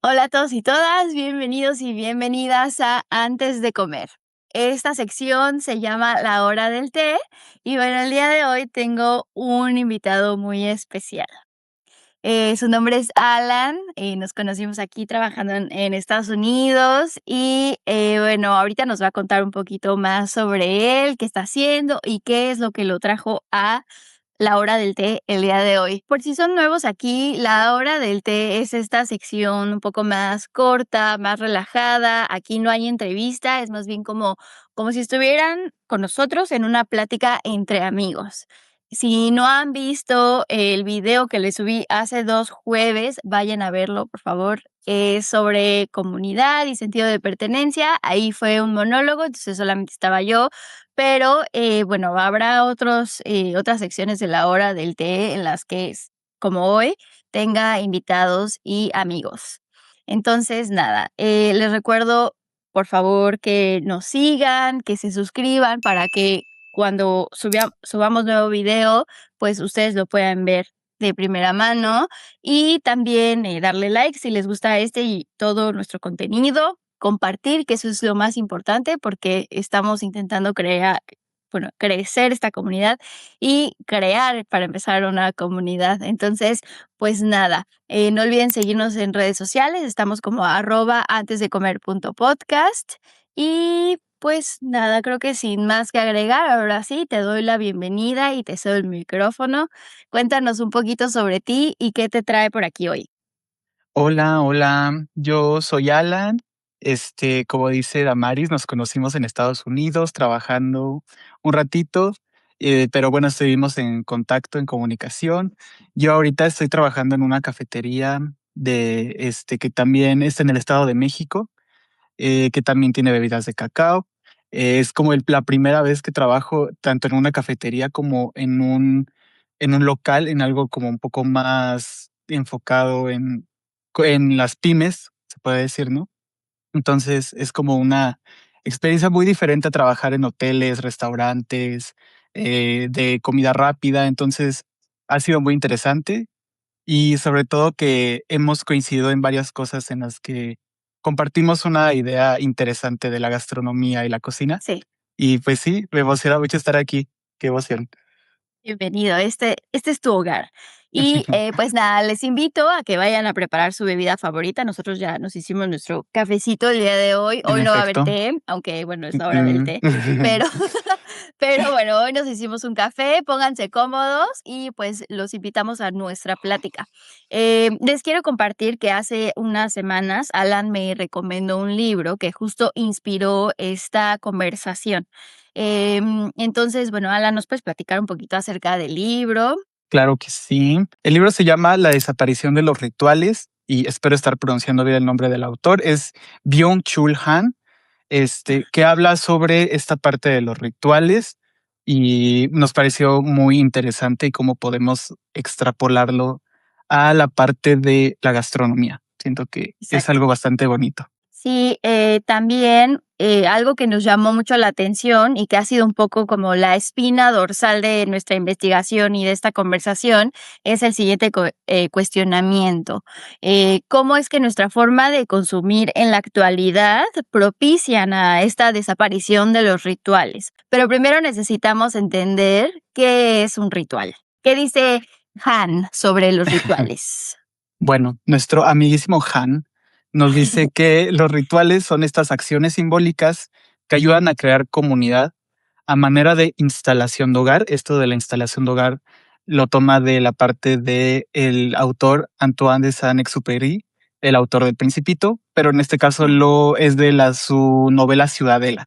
Hola a todos y todas, bienvenidos y bienvenidas a Antes de comer. Esta sección se llama La Hora del Té y bueno, el día de hoy tengo un invitado muy especial. Su nombre es Alan, nos conocimos aquí trabajando en Estados Unidos y bueno, ahorita nos va a contar un poquito más sobre él, qué está haciendo y qué es lo que lo trajo a la hora del té el día de hoy. Por si son nuevos aquí, la hora del té es esta sección un poco más corta, más relajada. Aquí no hay entrevista, es más bien como si estuvieran con nosotros en una plática entre amigos. Si no han visto el video que les subí hace 2 jueves, vayan a verlo, por favor. Es sobre comunidad y sentido de pertenencia. Ahí fue un monólogo, entonces solamente estaba yo, pero, bueno, habrá otras secciones de la hora del té en las que, como hoy, tenga invitados y amigos. Entonces, nada, les recuerdo, por favor, que nos sigan, que se suscriban para que cuando subamos nuevo video, pues ustedes lo puedan ver de primera mano y también darle like si les gusta este y todo nuestro contenido, compartir, que eso es lo más importante porque estamos intentando crecer esta comunidad y crear para empezar una comunidad. Entonces, pues nada, no olviden seguirnos en redes sociales, estamos como @antesdecomer.podcast y pues nada, creo que sin más que agregar, ahora sí, te doy la bienvenida y te cedo el micrófono. Cuéntanos un poquito sobre ti y qué te trae por aquí hoy. Hola, hola, yo soy Alan. Como dice Damaris, nos conocimos en Estados Unidos trabajando un ratito, pero bueno, estuvimos en contacto, en comunicación. Yo ahorita estoy trabajando en una cafetería que también está en el Estado de México, que también tiene bebidas de cacao. Es como la primera vez que trabajo tanto en una cafetería como en un local, en algo como un poco más enfocado en las pymes, se puede decir, ¿no? Entonces es como una experiencia muy diferente a trabajar en hoteles, restaurantes, de comida rápida. Entonces ha sido muy interesante y sobre todo que hemos coincidido en varias cosas en las que compartimos una idea interesante de la gastronomía y la cocina. Sí. Y pues sí, me emociona mucho estar aquí. Qué emoción. Bienvenido, este es tu hogar. Y, pues nada, les invito a que vayan a preparar su bebida favorita. Nosotros ya nos hicimos nuestro cafecito el día de hoy. En Hoy no va a haber efecto. té, aunque, bueno, es la hora del Mm. té, pero pero bueno, hoy nos hicimos un café, pónganse cómodos y, pues, los invitamos a nuestra plática. Les quiero compartir que hace unas semanas Alan me recomendó un libro que justo inspiró esta conversación. Entonces, bueno, Alan, ¿nos puedes platicar un poquito acerca del libro? Claro que sí. El libro se llama La desaparición de los rituales y espero estar pronunciando bien el nombre del autor. Es Byung-Chul Han, que habla sobre esta parte de los rituales y nos pareció muy interesante y cómo podemos extrapolarlo a la parte de la gastronomía. Siento que es Exacto. algo bastante bonito. Sí, también, algo que nos llamó mucho la atención y que ha sido un poco como la espina dorsal de nuestra investigación y de esta conversación, es el siguiente cuestionamiento. ¿Cómo es que nuestra forma de consumir en la actualidad propician a esta desaparición de los rituales? Pero primero necesitamos entender qué es un ritual. ¿Qué dice Han sobre los rituales? Bueno, nuestro amiguísimo Han nos dice que los rituales son estas acciones simbólicas que ayudan a crear comunidad a manera de instalación de hogar. Esto de la instalación de hogar lo toma de la parte del autor Antoine de Saint-Exupéry, el autor del Principito, pero en este caso lo es de su novela Ciudadela.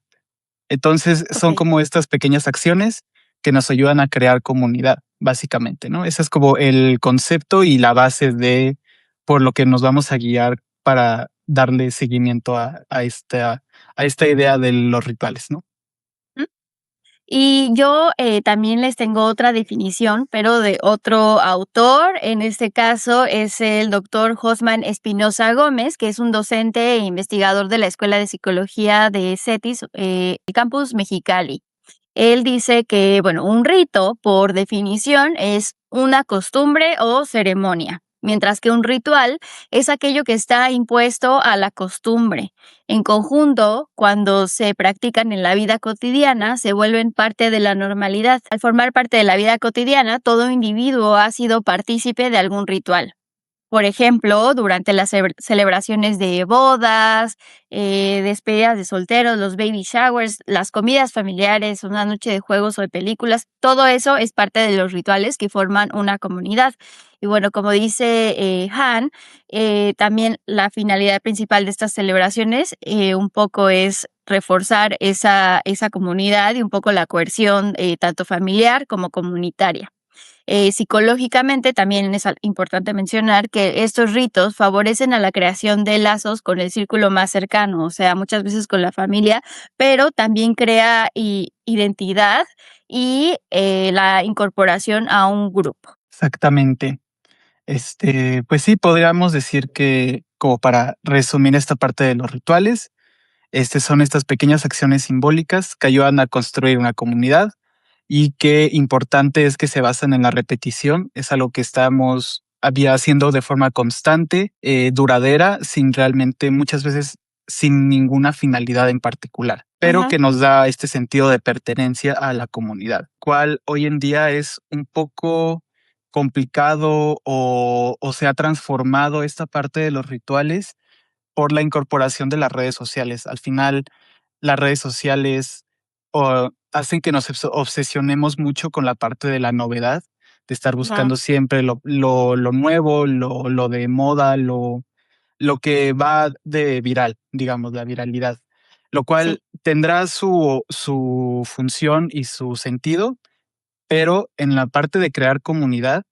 Entonces son Okey. como estas pequeñas acciones que nos ayudan a crear comunidad, básicamente, ¿no? Ese es como el concepto y la base de por lo que nos vamos a guiar para darle seguimiento a esta idea de los rituales, ¿no? Y yo, también les tengo otra definición, pero de otro autor. En este caso es el doctor Josman Espinosa Gómez, que es un docente e investigador de la Escuela de Psicología de CETIS, el campus Mexicali. Él dice que, bueno, un rito, por definición, es una costumbre o ceremonia. mientras que un ritual es aquello que está impuesto a la costumbre. En conjunto, cuando se practican en la vida cotidiana, se vuelven parte de la normalidad. Al formar parte de la vida cotidiana, todo individuo ha sido partícipe de algún ritual. Por ejemplo, durante las celebraciones de bodas, despedidas de solteros, los baby showers, las comidas familiares, una noche de juegos o de películas, todo eso es parte de los rituales que forman una comunidad. Y bueno, como dice Han, también la finalidad principal de estas celebraciones un poco es reforzar esa comunidad y un poco la coerción tanto familiar como comunitaria. Psicológicamente también es importante mencionar que estos ritos favorecen a la creación de lazos con el círculo más cercano, o sea, muchas veces con la familia, pero también crea identidad y la incorporación a un grupo. Exactamente. Pues sí, podríamos decir que, como para resumir esta parte de los rituales, son estas pequeñas acciones simbólicas que ayudan a construir una comunidad y qué importante es que se basan en la repetición. Es algo que estamos haciendo de forma constante, duradera, sin realmente muchas veces sin ninguna finalidad en particular, pero Ajá, que nos da este sentido de pertenencia a la comunidad, cual hoy en día es un poco complicado o se ha transformado esta parte de los rituales por la incorporación de las redes sociales. Al final, las redes sociales hacen que nos obsesionemos mucho con la parte de la novedad, de estar ajá, buscando siempre lo nuevo, lo de moda, lo que va de viral, digamos, la viralidad, lo sí, cual tendrá su función y su sentido, pero en la parte de crear comunidad,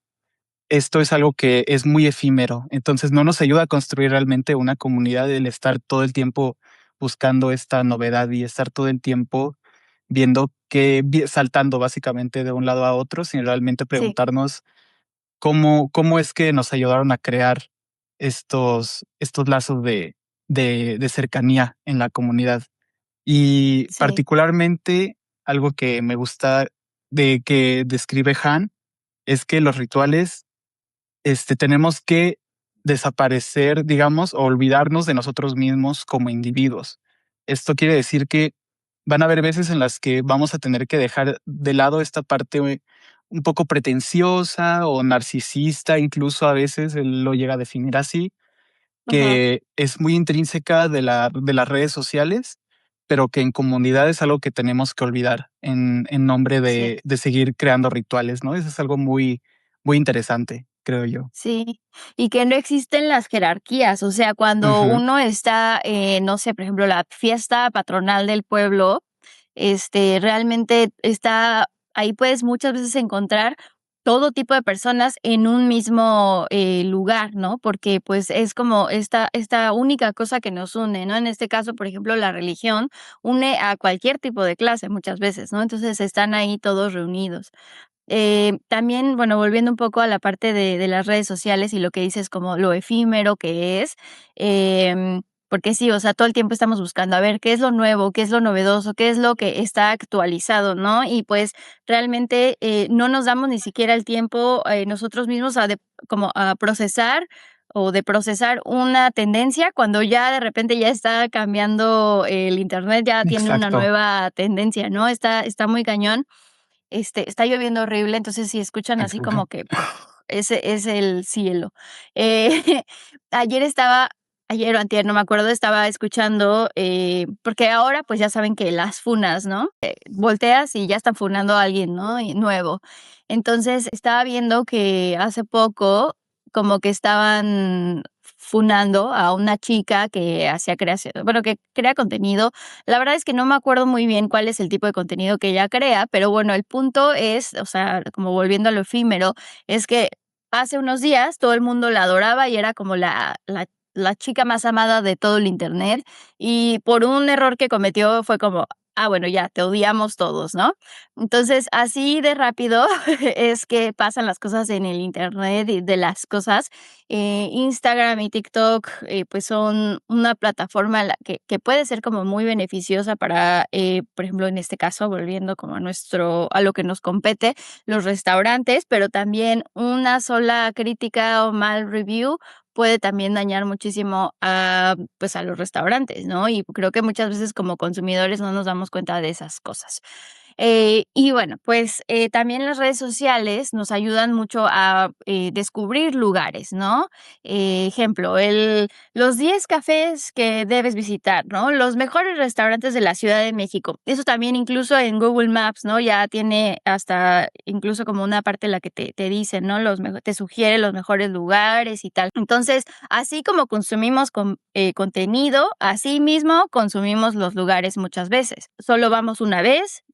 esto es algo que es muy efímero, entonces no nos ayuda a construir realmente una comunidad el estar todo el tiempo buscando esta novedad y estar todo el tiempo viendo saltando básicamente de un lado a otro, sin realmente sí, preguntarnos cómo es que nos ayudaron a crear estos lazos de cercanía en la comunidad. Y sí, particularmente algo que me gusta de que describe Han es que los rituales tenemos que desaparecer, digamos, o olvidarnos de nosotros mismos como individuos. Esto quiere decir que van a haber veces en las que vamos a tener que dejar de lado esta parte un poco pretenciosa o narcisista, incluso a veces él lo llega a definir así, ajá, que es muy intrínseca de las redes sociales, pero que en comunidad es algo que tenemos que olvidar en nombre sí. de seguir creando rituales, ¿no? Eso es algo muy interesante, creo yo. Sí, y que no existen las jerarquías, o sea, cuando Ujú, uno está, no sé, por ejemplo, la fiesta patronal del pueblo, realmente está ahí puedes muchas veces encontrar todo tipo de personas en un mismo, lugar, ¿no? Porque, pues, es como esta única cosa que nos une, ¿no? En este caso, por ejemplo, la religión une a cualquier tipo de clase muchas veces, ¿no? Entonces, están ahí todos reunidos. También, bueno, volviendo un poco a la parte de las redes sociales y lo que dices como lo efímero que es, porque sí, o sea, todo el tiempo estamos buscando a ver qué es lo nuevo, qué es lo novedoso, qué es lo que está actualizado, ¿no? Y pues realmente no nos damos ni siquiera el tiempo nosotros mismos como a procesar o de procesar una tendencia cuando ya de repente ya está cambiando el internet, ya tiene una exacto. nueva tendencia, ¿no? Está muy cañón. Está lloviendo horrible, entonces, si escuchan así como que ese es el cielo. Eh, ayer estaba ayer o antier, no me acuerdo, estaba escuchando, porque ahora, pues, ya saben que las funas, ¿no? Volteas y ya están funando a alguien, ¿no? Y nuevo. Entonces, estaba viendo que hace poco como que estaban funando a una chica que hacía creación bueno, que crea contenido. La verdad es que no me acuerdo muy bien cuál es el tipo de contenido que ella crea, pero bueno, el punto es, o sea, como volviendo a lo efímero, es que hace unos días todo el mundo la adoraba y era como la chica más amada de todo el Internet, y por un error que cometió fue como bueno, ya te odiamos todos, ¿no? Entonces, así de rápido es que pasan las cosas en el Internet y de las cosas. Instagram y TikTok, pues, son una plataforma en la que puede ser como muy beneficiosa para, por ejemplo, en este caso, volviendo como a lo que nos compete, los restaurantes, pero también una sola crítica o mal review puede también dañar muchísimo a, pues, a los restaurantes, ¿no? Y creo que muchas veces como consumidores no nos damos cuenta de esas cosas. Y bueno, pues, también las redes sociales nos ayudan mucho a, descubrir lugares, ¿no? Ejemplo, los 10 cafés que debes visitar, ¿no? Los mejores restaurantes de la Ciudad de México. Eso también incluso en Google Maps, ¿no? Ya tiene hasta incluso como una parte en la que te dice, ¿no? Te sugiere los mejores lugares y tal. Entonces, así como consumimos contenido, así mismo consumimos los lugares muchas veces. Solo vamos una vez,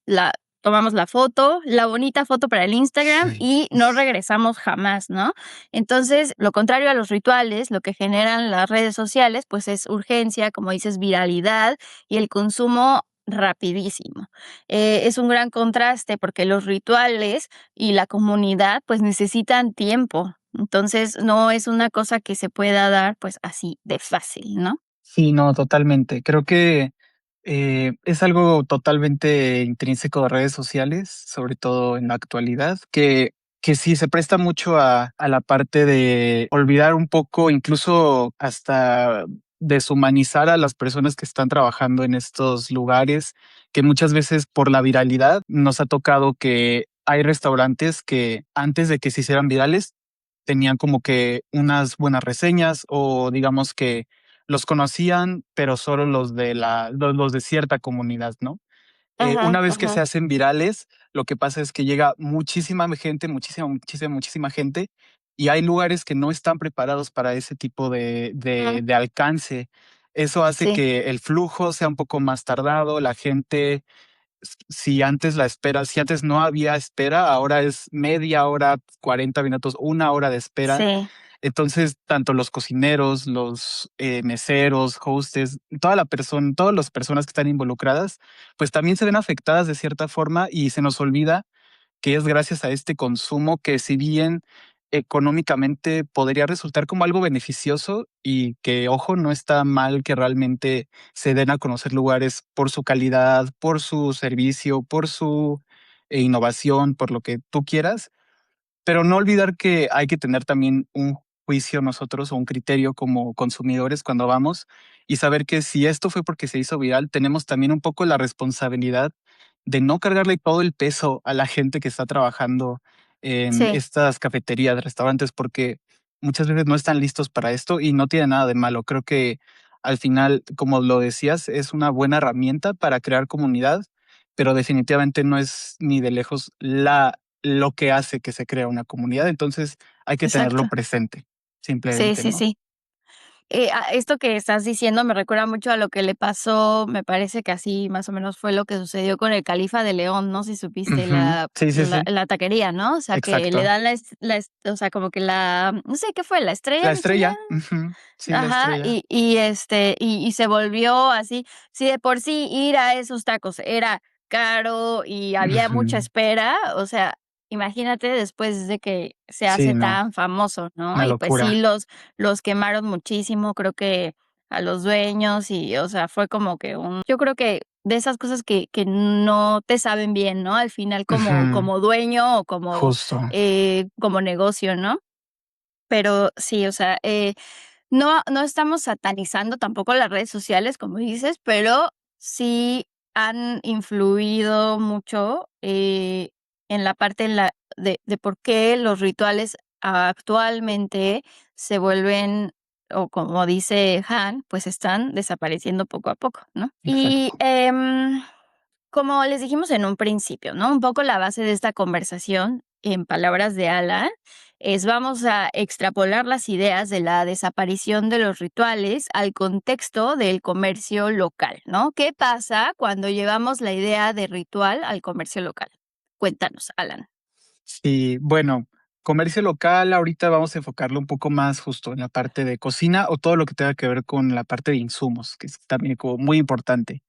tomamos la foto, la bonita foto para el Instagram Sí. y no regresamos jamás, ¿no? Entonces, lo contrario a los rituales, lo que generan las redes sociales, pues es urgencia, como dices, viralidad y el consumo rapidísimo. Es un gran contraste porque los rituales y la comunidad pues necesitan tiempo. Entonces, no es una cosa que se pueda dar pues así de fácil, ¿no? Sí, no, totalmente. Creo que, es algo totalmente intrínseco de redes sociales, sobre todo en la actualidad, que sí se presta mucho a la parte de olvidar un poco, incluso hasta deshumanizar a las personas que están trabajando en estos lugares, que muchas veces por la viralidad nos ha tocado que hay restaurantes que antes de que se hicieran virales tenían como que unas buenas reseñas o digamos que los conocían, pero solo los de cierta comunidad, ¿no? Una Ajá, vez que se ajá. hacen virales, lo que pasa es que llega muchísima gente, muchísima, muchísima, muchísima gente, y hay lugares que no están preparados para ese tipo Ujú. de alcance. Eso hace Sí, que el flujo sea un poco más tardado, la gente si antes no había espera, ahora es media hora, 40 minutos, una hora de espera. sí, Entonces, tanto los cocineros, los meseros, hostes, todas las personas que están involucradas, pues también se ven afectadas de cierta forma y se nos olvida que es gracias a este consumo que si bien económicamente podría resultar como algo beneficioso y que, ojo, no está mal que realmente se den a conocer lugares por su calidad, por su servicio, por su innovación, por lo que tú quieras, pero no olvidar que hay que tener también un juicio nosotros o un criterio como consumidores cuando vamos y saber que si esto fue porque se hizo viral, tenemos también un poco la responsabilidad de no cargarle todo el peso a la gente que está trabajando en sí, estas cafeterías, restaurantes, porque muchas veces no están listos para esto y no tiene nada de malo. Creo que al final, como lo decías, es una buena herramienta para crear comunidad, pero definitivamente no es ni de lejos lo que hace que se crea una comunidad, entonces hay que tenerlo exacto. presente, Sí, simplemente, sí, ¿no? sí. Esto que estás diciendo me recuerda mucho a lo que le pasó, me parece que así más o menos fue lo que sucedió con el Califa de León, no sé si supiste, Ujú. Sí, sí, sí, la taquería, ¿no? O sea, que le exacto. dan o sea, como que no sé, ¿qué fue? ¿La estrella La Michelin? estrella, ujú, sí, la Ajá, estrella. y se volvió así. Si de por sí ir a esos tacos era caro y había mucha Ujú. espera, o sea, imagínate después de que se Sí, hace no, tan famoso, ¿no? una Y pues sí, locura. los quemaron muchísimo, creo que a los dueños y, o sea, fue como que yo creo que de esas cosas que no te saben bien, ¿no? Al final Ujú, como dueño o justo. como negocio, ¿no? Pero sí, o sea, no estamos satanizando tampoco las redes sociales, como dices, pero sí han influido mucho, en la parte en la de por qué los rituales actualmente se vuelven, o como dice Han, pues están desapareciendo poco a poco, ¿no? Y, Exacto. como les dijimos en un principio, ¿no? Un poco la base de esta conversación, en palabras de Alan, es vamos a extrapolar las ideas de la desaparición de los rituales al contexto del comercio local, ¿no? ¿Qué pasa cuando llevamos la idea de ritual al comercio local? Cuéntanos, Alan. Sí, bueno, comercio local, ahorita vamos a enfocarlo un poco más justo en la parte de cocina o todo lo que tenga que ver con la parte de insumos, que es también como muy importante.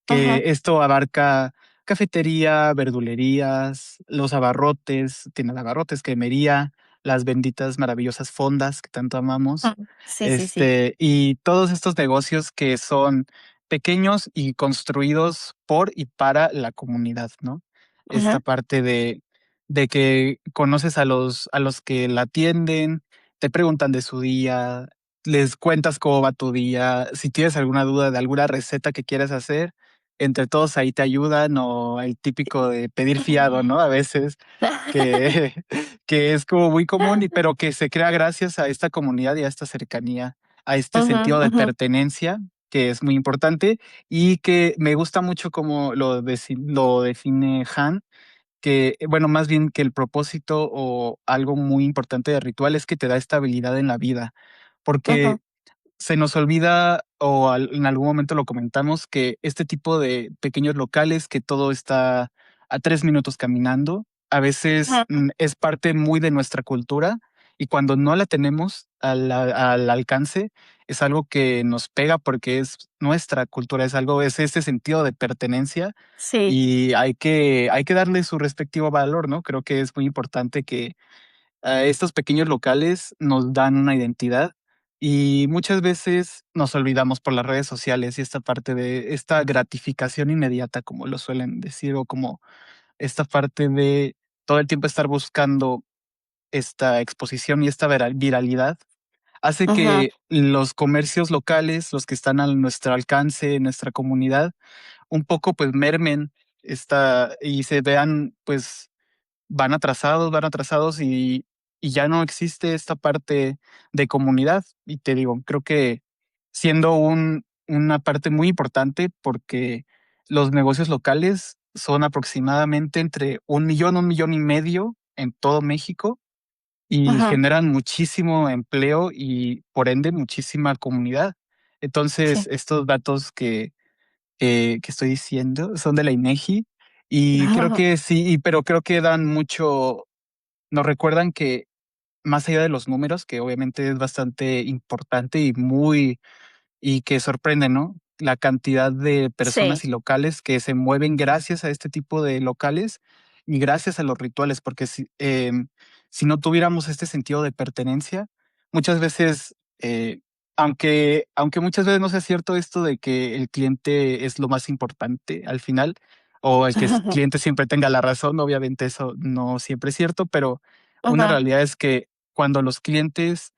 Ajá, que esto abarca cafetería, verdulerías, los abarrotes, tiene de abarrotes, cremería, las benditas maravillosas fondas que tanto amamos, sí, sí, sí. y todos estos negocios que son pequeños y construidos por y para la comunidad, ¿no? Esta Ajá, parte de que conoces a los que la atienden, te preguntan de su día, les cuentas cómo va tu día, si tienes alguna duda de alguna receta que quieras hacer, entre todos ahí te ayudan, o el típico de pedir fiado, ¿no? A veces que, que es como muy común, pero que se crea gracias a esta comunidad y a esta cercanía, a este ujú, sentido de ujú, pertenencia, que es muy importante y que me gusta mucho como lo define Han, que, bueno, más bien que el propósito o algo muy importante del ritual es que te da estabilidad en la vida, ujú, porque se nos olvida o en algún momento lo comentamos que este tipo de pequeños locales que todo está a 3 minutos caminando, a veces ujú. es parte muy de nuestra cultura y cuando no la tenemos al alcance es algo que nos pega porque es nuestra cultura, es algo, es ese sentido de pertenencia Sí, y hay que darle su respectivo valor, ¿no? Creo que es muy importante que estos pequeños locales nos dan una identidad y muchas veces nos olvidamos por las redes sociales y esta parte de esta gratificación inmediata, como lo suelen decir, o como esta parte de todo el tiempo estar buscando esta exposición y esta viralidad, hace ujú, que los comercios locales, los que están a nuestro alcance, en nuestra comunidad, un poco pues mermen esta y se vean pues van atrasados y ya no existe esta parte de comunidad. Y te digo, creo que siendo una parte muy importante porque los negocios locales son aproximadamente entre 1 millón, 1,5 millones en todo México y ujú, generan muchísimo empleo y por ende muchísima comunidad. Entonces, sí. estos datos que estoy diciendo son de la INEGI y creo que sí, pero creo que dan mucho, nos recuerdan que más allá de los números, que obviamente es bastante importante y que sorprende, ¿no? La cantidad de Sí, personas y locales que se mueven gracias a este tipo de locales y gracias a los rituales, porque si no tuviéramos este sentido de pertenencia, muchas veces, aunque muchas veces no sea cierto esto de que el cliente es lo más importante al final, o el que el cliente siempre tenga la razón, obviamente eso no siempre es cierto, pero una ujú, realidad es que cuando los clientes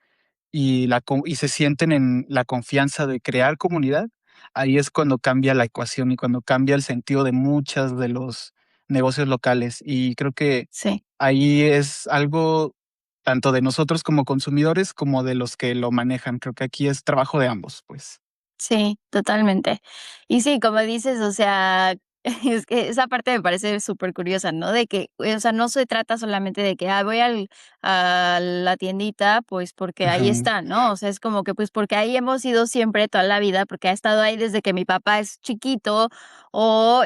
y se sienten en la confianza de crear comunidad, ahí es cuando cambia la ecuación y cuando cambia el sentido de muchas de los negocios locales. Y creo que sí. ahí es algo tanto de nosotros como consumidores, como de los que lo manejan. Creo que aquí es trabajo de ambos, pues. Sí, totalmente. Y sí, como dices, o sea, es que esa parte me parece súper curiosa, ¿no? De que, o sea, no se trata solamente de que, voy a la tiendita, pues porque ahí Ujú, está, ¿no? O sea, es como que, pues porque ahí hemos ido siempre toda la vida, porque ha estado ahí desde que mi papá es chiquito, o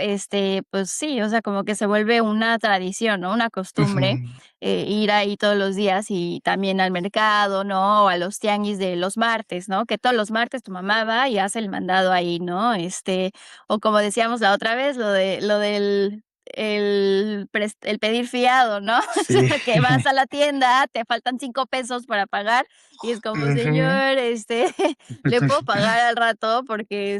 pues sí, o sea, como que se vuelve una tradición, ¿no? Una costumbre ujú. ir ahí todos los días y también al mercado, ¿no? O a los tianguis de los martes, ¿no? Que todos los martes tu mamá va y hace el mandado ahí, ¿no? O como decíamos la otra vez, lo del el pedir fiado, ¿no? O Sí. sea, que vas a la tienda, te faltan 5 pesos para pagar y es como: Ujú. "Señor, ¿le puedo pagar al rato? Porque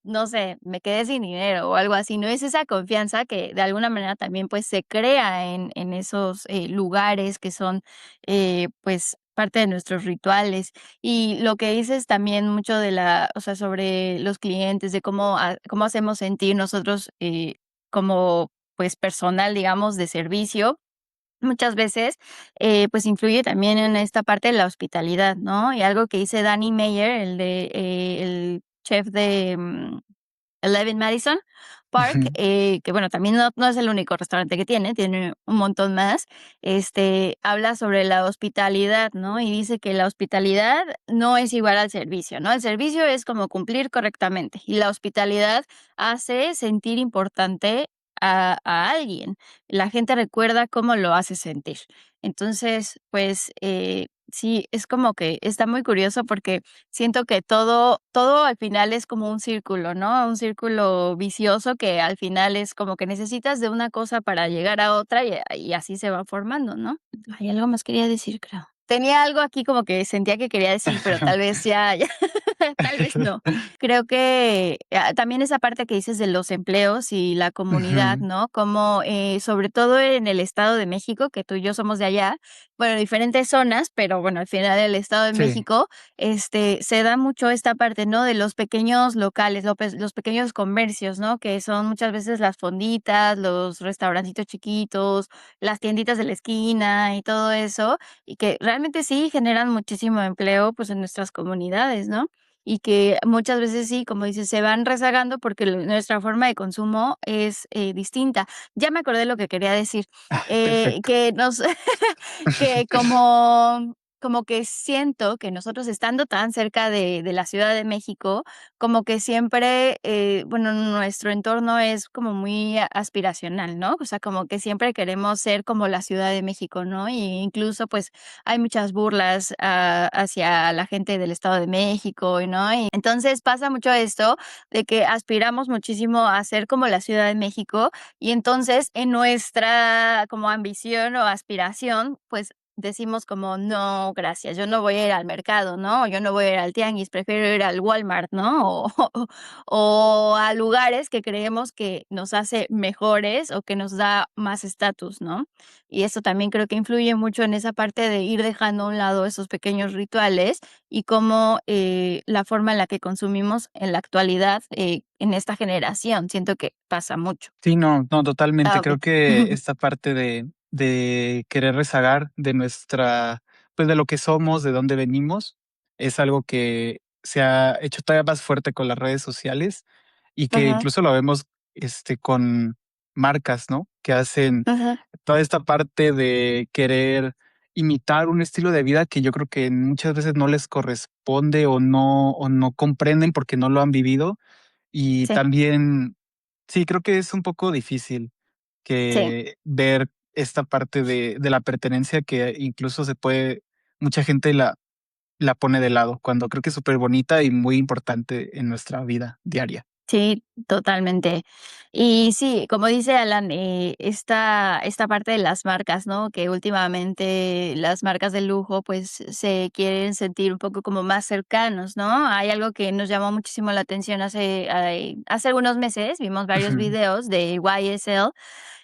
no sé, me quedé sin dinero", o algo así, ¿no? Es esa confianza que de alguna manera también, pues, se crea en esos, lugares que son, pues, parte de nuestros rituales. Y lo que dices también mucho o sea, sobre los clientes, de cómo hacemos sentir nosotros, como, pues, personal, digamos, de servicio, muchas veces, pues, influye también en esta parte de la hospitalidad, ¿no? Y algo que dice Danny Meyer, el chef de, 11 Madison Park, Ujú. que bueno, también no es el único restaurante que tiene un montón más, habla sobre la hospitalidad, ¿no? Y dice que la hospitalidad no es igual al servicio, ¿no? El servicio es como cumplir correctamente y la hospitalidad hace sentir importante a alguien. La gente recuerda cómo lo hace sentir. Entonces, pues, sí, es como que está muy curioso porque siento que todo al final es como un círculo, ¿no? Un círculo vicioso que al final es como que necesitas de una cosa para llegar a otra y así se va formando, ¿no? Ay, algo más quería decir, creo. Tenía algo aquí como que sentía que quería decir, pero tal vez ya tal vez no. Creo que, también esa parte que dices de los empleos y la comunidad, Ujú. ¿no? Como, sobre todo en el Estado de México, que tú y yo somos de allá, bueno, diferentes zonas, pero bueno, al final el Estado de Sí, México, se da mucho esta parte, ¿no? De los pequeños locales, los pequeños comercios, ¿no? Que son muchas veces las fonditas, los restaurancitos chiquitos, las tienditas de la esquina y todo eso, y que realmente sí generan muchísimo empleo, pues, en nuestras comunidades, ¿no? Y que muchas veces sí, como dices, se van rezagando porque nuestra forma de consumo es distinta. Ya me acordé lo que quería decir, perfecto. que nos, que como que siento que nosotros estando tan cerca de la Ciudad de México, como que siempre, bueno, nuestro entorno es como muy aspiracional, ¿no? O sea, como que siempre queremos ser como la Ciudad de México, ¿no? Y incluso, pues, hay muchas burlas, hacia la gente del Estado de México, ¿no? Y entonces pasa mucho esto de que aspiramos muchísimo a ser como la Ciudad de México y entonces en nuestra como ambición o aspiración, pues decimos como: "No, gracias, yo no voy a ir al mercado", ¿no? O yo no voy a ir al tianguis, prefiero ir al Walmart, ¿no? O a lugares que creemos que nos hace mejores o que nos da más estatus, ¿no? Y eso también creo que influye mucho en esa parte de ir dejando a un lado esos pequeños rituales y cómo, la forma en la que consumimos en la actualidad, en esta generación, siento que pasa mucho. Sí, no, no, totalmente. Creo Okey. que esta parte de querer rezagar de nuestra, pues, de lo que somos, de dónde venimos, es algo que se ha hecho todavía más fuerte con las redes sociales y que Ajá, incluso lo vemos, con marcas, ¿no? Que hacen ajá, toda esta parte de querer imitar un estilo de vida que yo creo que muchas veces no les corresponde o no comprenden porque no lo han vivido. Y sí, también, sí, creo que es un poco difícil sí. que ver esta parte de la pertenencia que incluso se puede mucha gente la pone de lado, cuando creo que es súper bonita y muy importante en nuestra vida diaria. Sí, totalmente. Y sí, como dice Alan, esta parte de las marcas, ¿no? Que últimamente las marcas de lujo, pues, se quieren sentir un poco como más cercanos, ¿no? Hay algo que nos llamó muchísimo la atención hace algunos meses, vimos varios Ujú. videos de YSL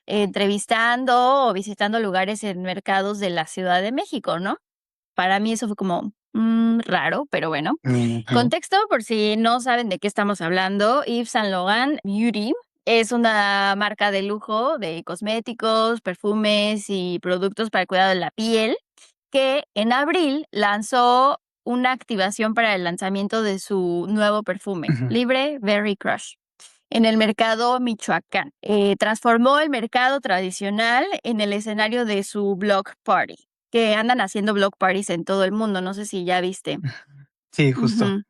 entrevistando o visitando lugares en mercados de la Ciudad de México, ¿no? Para mí eso fue como, raro, pero bueno. Ujú. Contexto, por si no saben de qué estamos hablando, Yves Saint Laurent Beauty es una marca de lujo de cosméticos, perfumes y productos para el cuidado de la piel, que en abril lanzó una activación para el lanzamiento de su nuevo perfume, Ujú. Libre Berry Crush, en el mercado Michoacán. Transformó el mercado tradicional en el escenario de su block party, que andan haciendo block parties en todo el mundo, no sé si ya viste. Sí, justo. Ujú.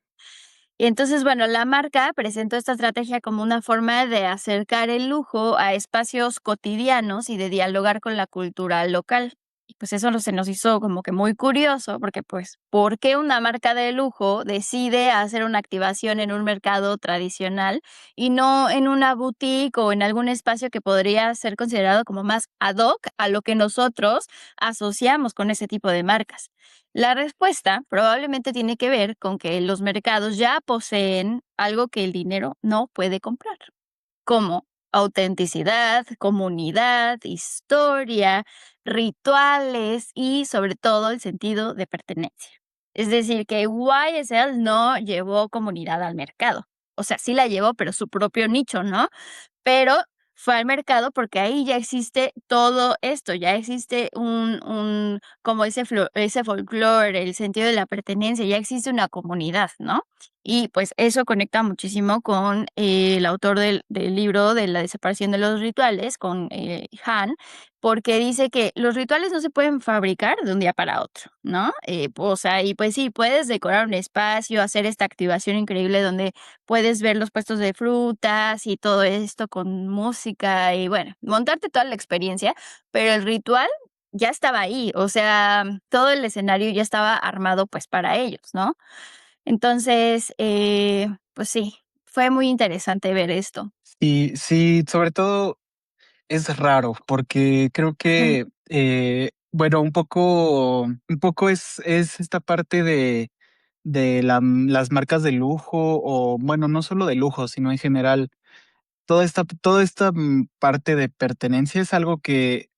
Y entonces, bueno, la marca presentó esta estrategia como una forma de acercar el lujo a espacios cotidianos y de dialogar con la cultura local. Y pues eso se nos hizo como que muy curioso, porque pues, ¿por qué una marca de lujo decide hacer una activación en un mercado tradicional y no en una boutique o en algún espacio que podría ser considerado como más ad hoc a lo que nosotros asociamos con ese tipo de marcas? La respuesta probablemente tiene que ver con que los mercados ya poseen algo que el dinero no puede comprar, como autenticidad, comunidad, historia, rituales y sobre todo el sentido de pertenencia. Es decir, que YSL no llevó comunidad al mercado. O sea, sí la llevó, pero su propio nicho, ¿no? Pero fue al mercado porque ahí ya existe todo esto, ya existe un como ese folclore, el sentido de la pertenencia, ya existe una comunidad, ¿no? Y, pues, eso conecta muchísimo con el autor del libro de La desaparición de los rituales, con, Han, porque dice que los rituales no se pueden fabricar de un día para otro, ¿no? O sea, y pues sí, puedes decorar un espacio, hacer esta activación increíble donde puedes ver los puestos de frutas y todo esto con música y bueno, montarte toda la experiencia, pero el ritual ya estaba ahí, o sea, todo el escenario ya estaba armado, pues, para ellos, ¿no? Entonces, pues sí, fue muy interesante ver esto. Y sí, sobre todo es raro, porque creo que, bueno, un poco es esta parte de las marcas de lujo, o bueno, no solo de lujo, sino en general, toda esta parte de pertenencia es algo que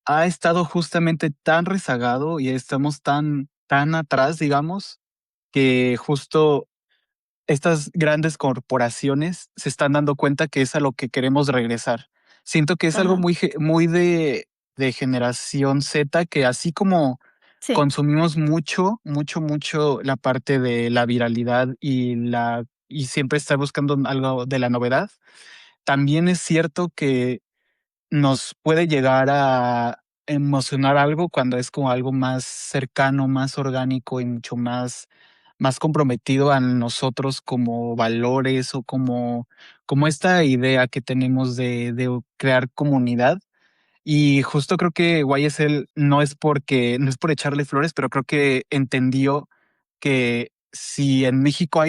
ha estado justamente tan rezagado y estamos tan atrás, digamos, que justo estas grandes corporaciones se están dando cuenta que es a lo que queremos regresar. Siento que es algo Ajá, muy de generación Z, que así como sí, consumimos mucho la parte de la viralidad y siempre estar buscando algo de la novedad, también es cierto que nos puede llegar a emocionar algo cuando es como algo más cercano, más orgánico y mucho más comprometido a nosotros como valores o como esta idea que tenemos de crear comunidad. Y justo creo que YSL no es por echarle flores, pero creo que entendió que si en México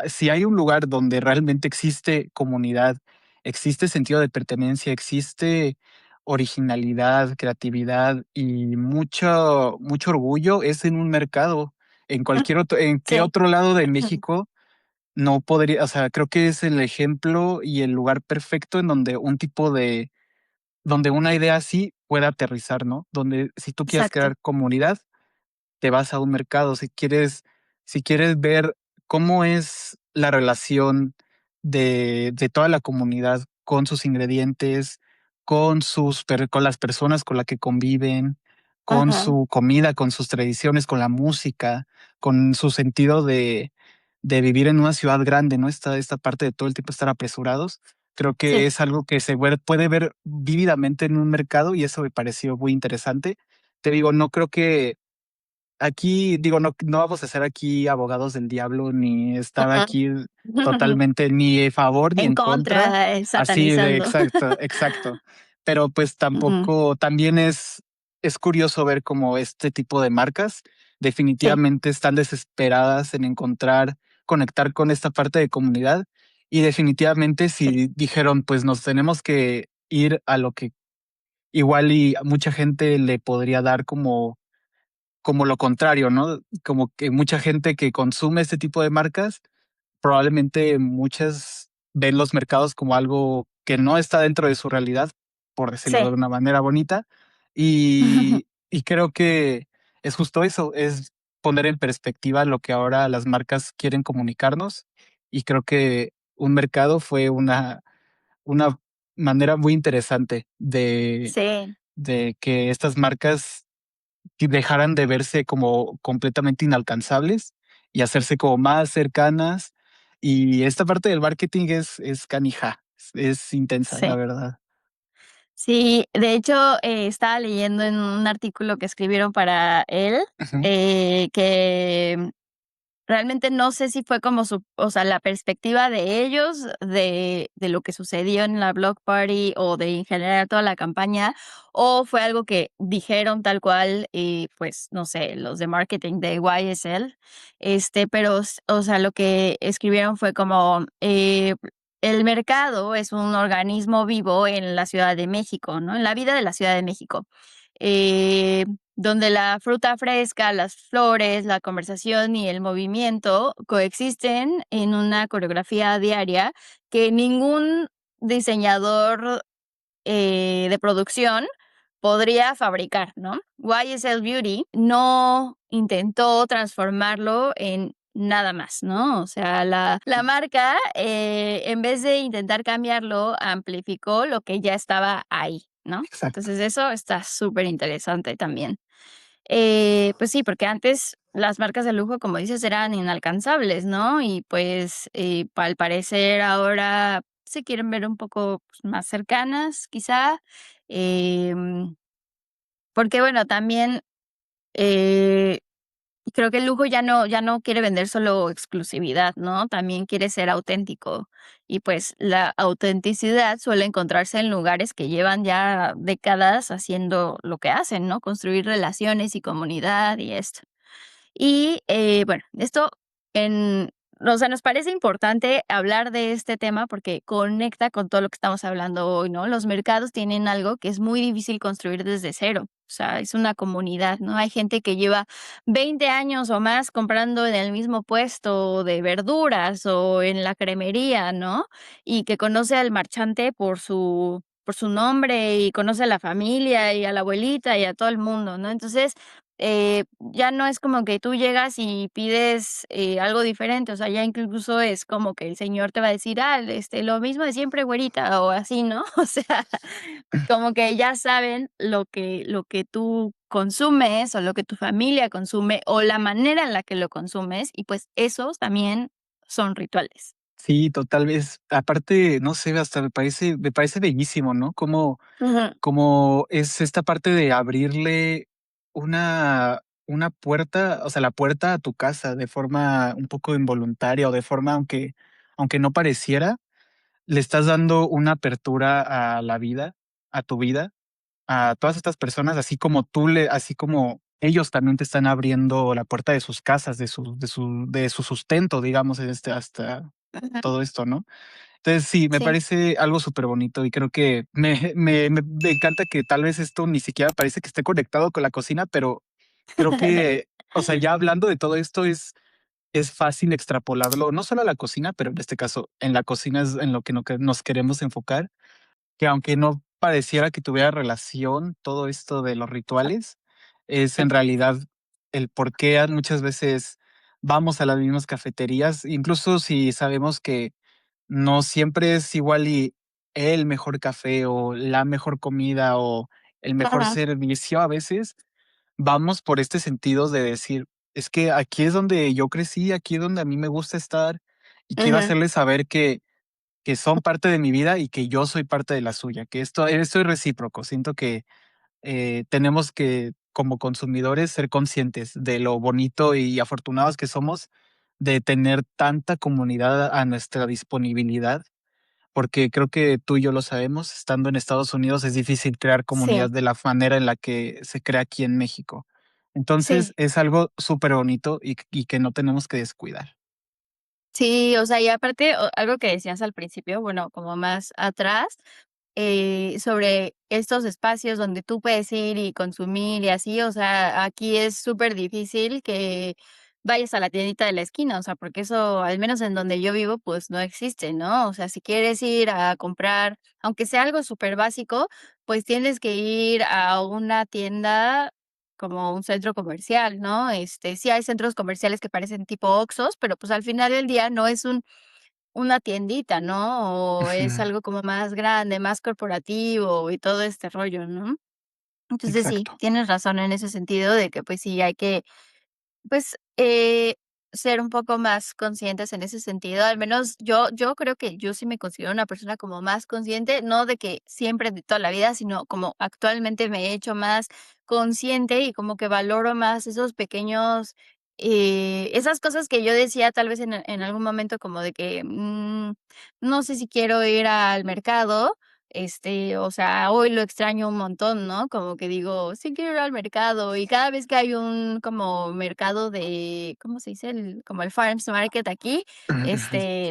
si hay un lugar donde realmente existe comunidad, existe sentido de pertenencia, existe originalidad, creatividad y mucho orgullo, es en un mercado. ¿En qué sí, otro lado de México no podría? O sea, creo que es el ejemplo y el lugar perfecto en donde donde una idea así pueda aterrizar, ¿no? Donde si tú quieres exacto. crear comunidad, te vas a un mercado. Si quieres ver cómo es la relación de toda la comunidad con sus ingredientes, con las personas con las que conviven, con Ajá, su comida, con sus tradiciones, con la música, con su sentido de vivir en una ciudad grande, ¿no? Esta parte de todo el tiempo estar apresurados. Creo que sí, es algo que puede ver vívidamente en un mercado y eso me pareció muy interesante. Te digo, no creo que aquí, digo, no vamos a ser aquí abogados del diablo ni estar ajá. aquí totalmente ni a favor ni En en contra, contra, así de satanizando. exacto, exacto. Pero pues Ujú, tampoco, también es curioso ver cómo este tipo de marcas sí, definitivamente están desesperadas en conectar con esta parte de comunidad y definitivamente sí, si dijeron, pues nos tenemos que ir a lo que igual y mucha gente le podría dar como lo contrario, ¿no? Como que mucha gente que consume este tipo de marcas, probablemente muchas ven los mercados como algo que no está dentro de su realidad, por decirlo de sí. una manera bonita. Y creo que es justo eso, es poner en perspectiva lo que ahora las marcas quieren comunicarnos. Y creo que un mercado fue una manera muy interesante Sí, de que estas marcas que dejaran de verse como completamente inalcanzables y hacerse como más cercanas. Y esta parte del marketing es canija, es intensa, la sí. verdad. Sí, de hecho, estaba leyendo en un artículo que escribieron para él, Ujú, que realmente no sé si fue como o sea, la perspectiva de ellos, de lo que sucedió en la Block Party o de en general toda la campaña, o fue algo que dijeron tal cual, pues, no sé, los de marketing de YSL, pero, o sea, lo que escribieron fue como, el mercado es un organismo vivo en la Ciudad de México, ¿no? En la vida de la Ciudad de México. Eh, donde la fruta fresca, las flores, la conversación y el movimiento coexisten en una coreografía diaria que ningún diseñador de producción podría fabricar, ¿no? YSL Beauty no intentó transformarlo en nada más, ¿no? O sea, la marca, en vez de intentar cambiarlo, amplificó lo que ya estaba ahí, ¿no? exacto. Entonces eso está súper interesante también. Pues sí, porque antes las marcas de lujo, como dices, eran inalcanzables, ¿no? Y pues, al parecer ahora se quieren ver un poco, pues, más cercanas, quizá, porque, bueno, también, eh, Creo que el lujo ya no quiere vender solo exclusividad, ¿no? También quiere ser auténtico. Y, pues, la autenticidad suele encontrarse en lugares que llevan ya décadas haciendo lo que hacen, ¿no? Construir relaciones y comunidad y esto. Y, bueno, esto en o sea, nos parece importante hablar de este tema porque conecta con todo lo que estamos hablando hoy, ¿no? Los mercados tienen algo que es muy difícil construir desde cero, o sea, es una comunidad, ¿no? Hay gente que lleva 20 años o más comprando en el mismo puesto de verduras o en la cremería, ¿no? Y que conoce al marchante por su nombre y conoce a la familia y a la abuelita y a todo el mundo, ¿no? Entonces, ya no es como que tú llegas y pides, algo diferente, o sea, ya incluso es como que el señor te va a decir: "Ah, lo mismo de siempre, güerita", o así, ¿no? O sea, como que ya saben lo que tú consumes, o lo que tu familia consume, o la manera en la que lo consumes, y pues esos también son rituales. Sí, total vez. Aparte, no sé, hasta me parece bellísimo, ¿no? Ujú. Como es esta parte de abrirle una puerta, o sea, la puerta a tu casa de forma un poco involuntaria o de forma aunque no pareciera, le estás dando una apertura a la vida, a tu vida, a todas estas personas, así como ellos también te están abriendo la puerta de sus casas, de su sustento, digamos, hasta Ujú. todo esto, ¿no? Entonces, sí, me Sí. parece algo superbonito y creo que me encanta que tal vez esto ni siquiera parece que esté conectado con la cocina, pero creo que, o sea, ya hablando de todo esto es fácil extrapolarlo, no solo a la cocina, pero en este caso, en la cocina es en lo que nos queremos enfocar, que aunque no pareciera que tuviera relación todo esto de los rituales, es en realidad el por qué muchas veces vamos a las mismas cafeterías, incluso si sabemos que no siempre es igual y el mejor café o la mejor comida o el mejor Ajá, servicio. A veces vamos por este sentido de decir, es que aquí es donde yo crecí, aquí es donde a mí me gusta estar y quiero ujú, hacerles saber que son parte de mi vida y que yo soy parte de la suya, que esto es recíproco. Siento que tenemos que, como consumidores, ser conscientes de lo bonito y afortunados que somos de tener tanta comunidad a nuestra disponibilidad, porque creo que tú y yo lo sabemos, estando en Estados Unidos es difícil crear comunidad sí, de la manera en la que se crea aquí en México. Entonces, sí, es algo súper bonito y que no tenemos que descuidar. sí, o sea, y aparte, algo que decías al principio, bueno, como más atrás, sobre estos espacios donde tú puedes ir y consumir y así, o sea, aquí es súper difícil que vayas a la tiendita de la esquina, o sea, porque eso, al menos en donde yo vivo, pues no existe, ¿no? O sea, si quieres ir a comprar, aunque sea algo súper básico, pues tienes que ir a una tienda como un centro comercial, ¿no? Sí hay centros comerciales que parecen tipo Oxxos, pero pues al final del día no es una tiendita, ¿no? O es Ujú, algo como más grande, más corporativo y todo este rollo, ¿no? Entonces sí, exacto. tienes razón en ese sentido de que, pues sí, hay que pues, ser un poco más conscientes en ese sentido, al menos yo creo que yo sí me considero una persona como más consciente, no de que siempre de toda la vida, sino como actualmente me he hecho más consciente y como que valoro más esos pequeños, esas cosas que yo decía tal vez en algún momento como de que, no sé si quiero ir al mercado, o sea, hoy lo extraño un montón, ¿no? Como que digo, sí quiero ir al mercado y cada vez que hay un como mercado de, ¿cómo se dice? Como el farmers market aquí,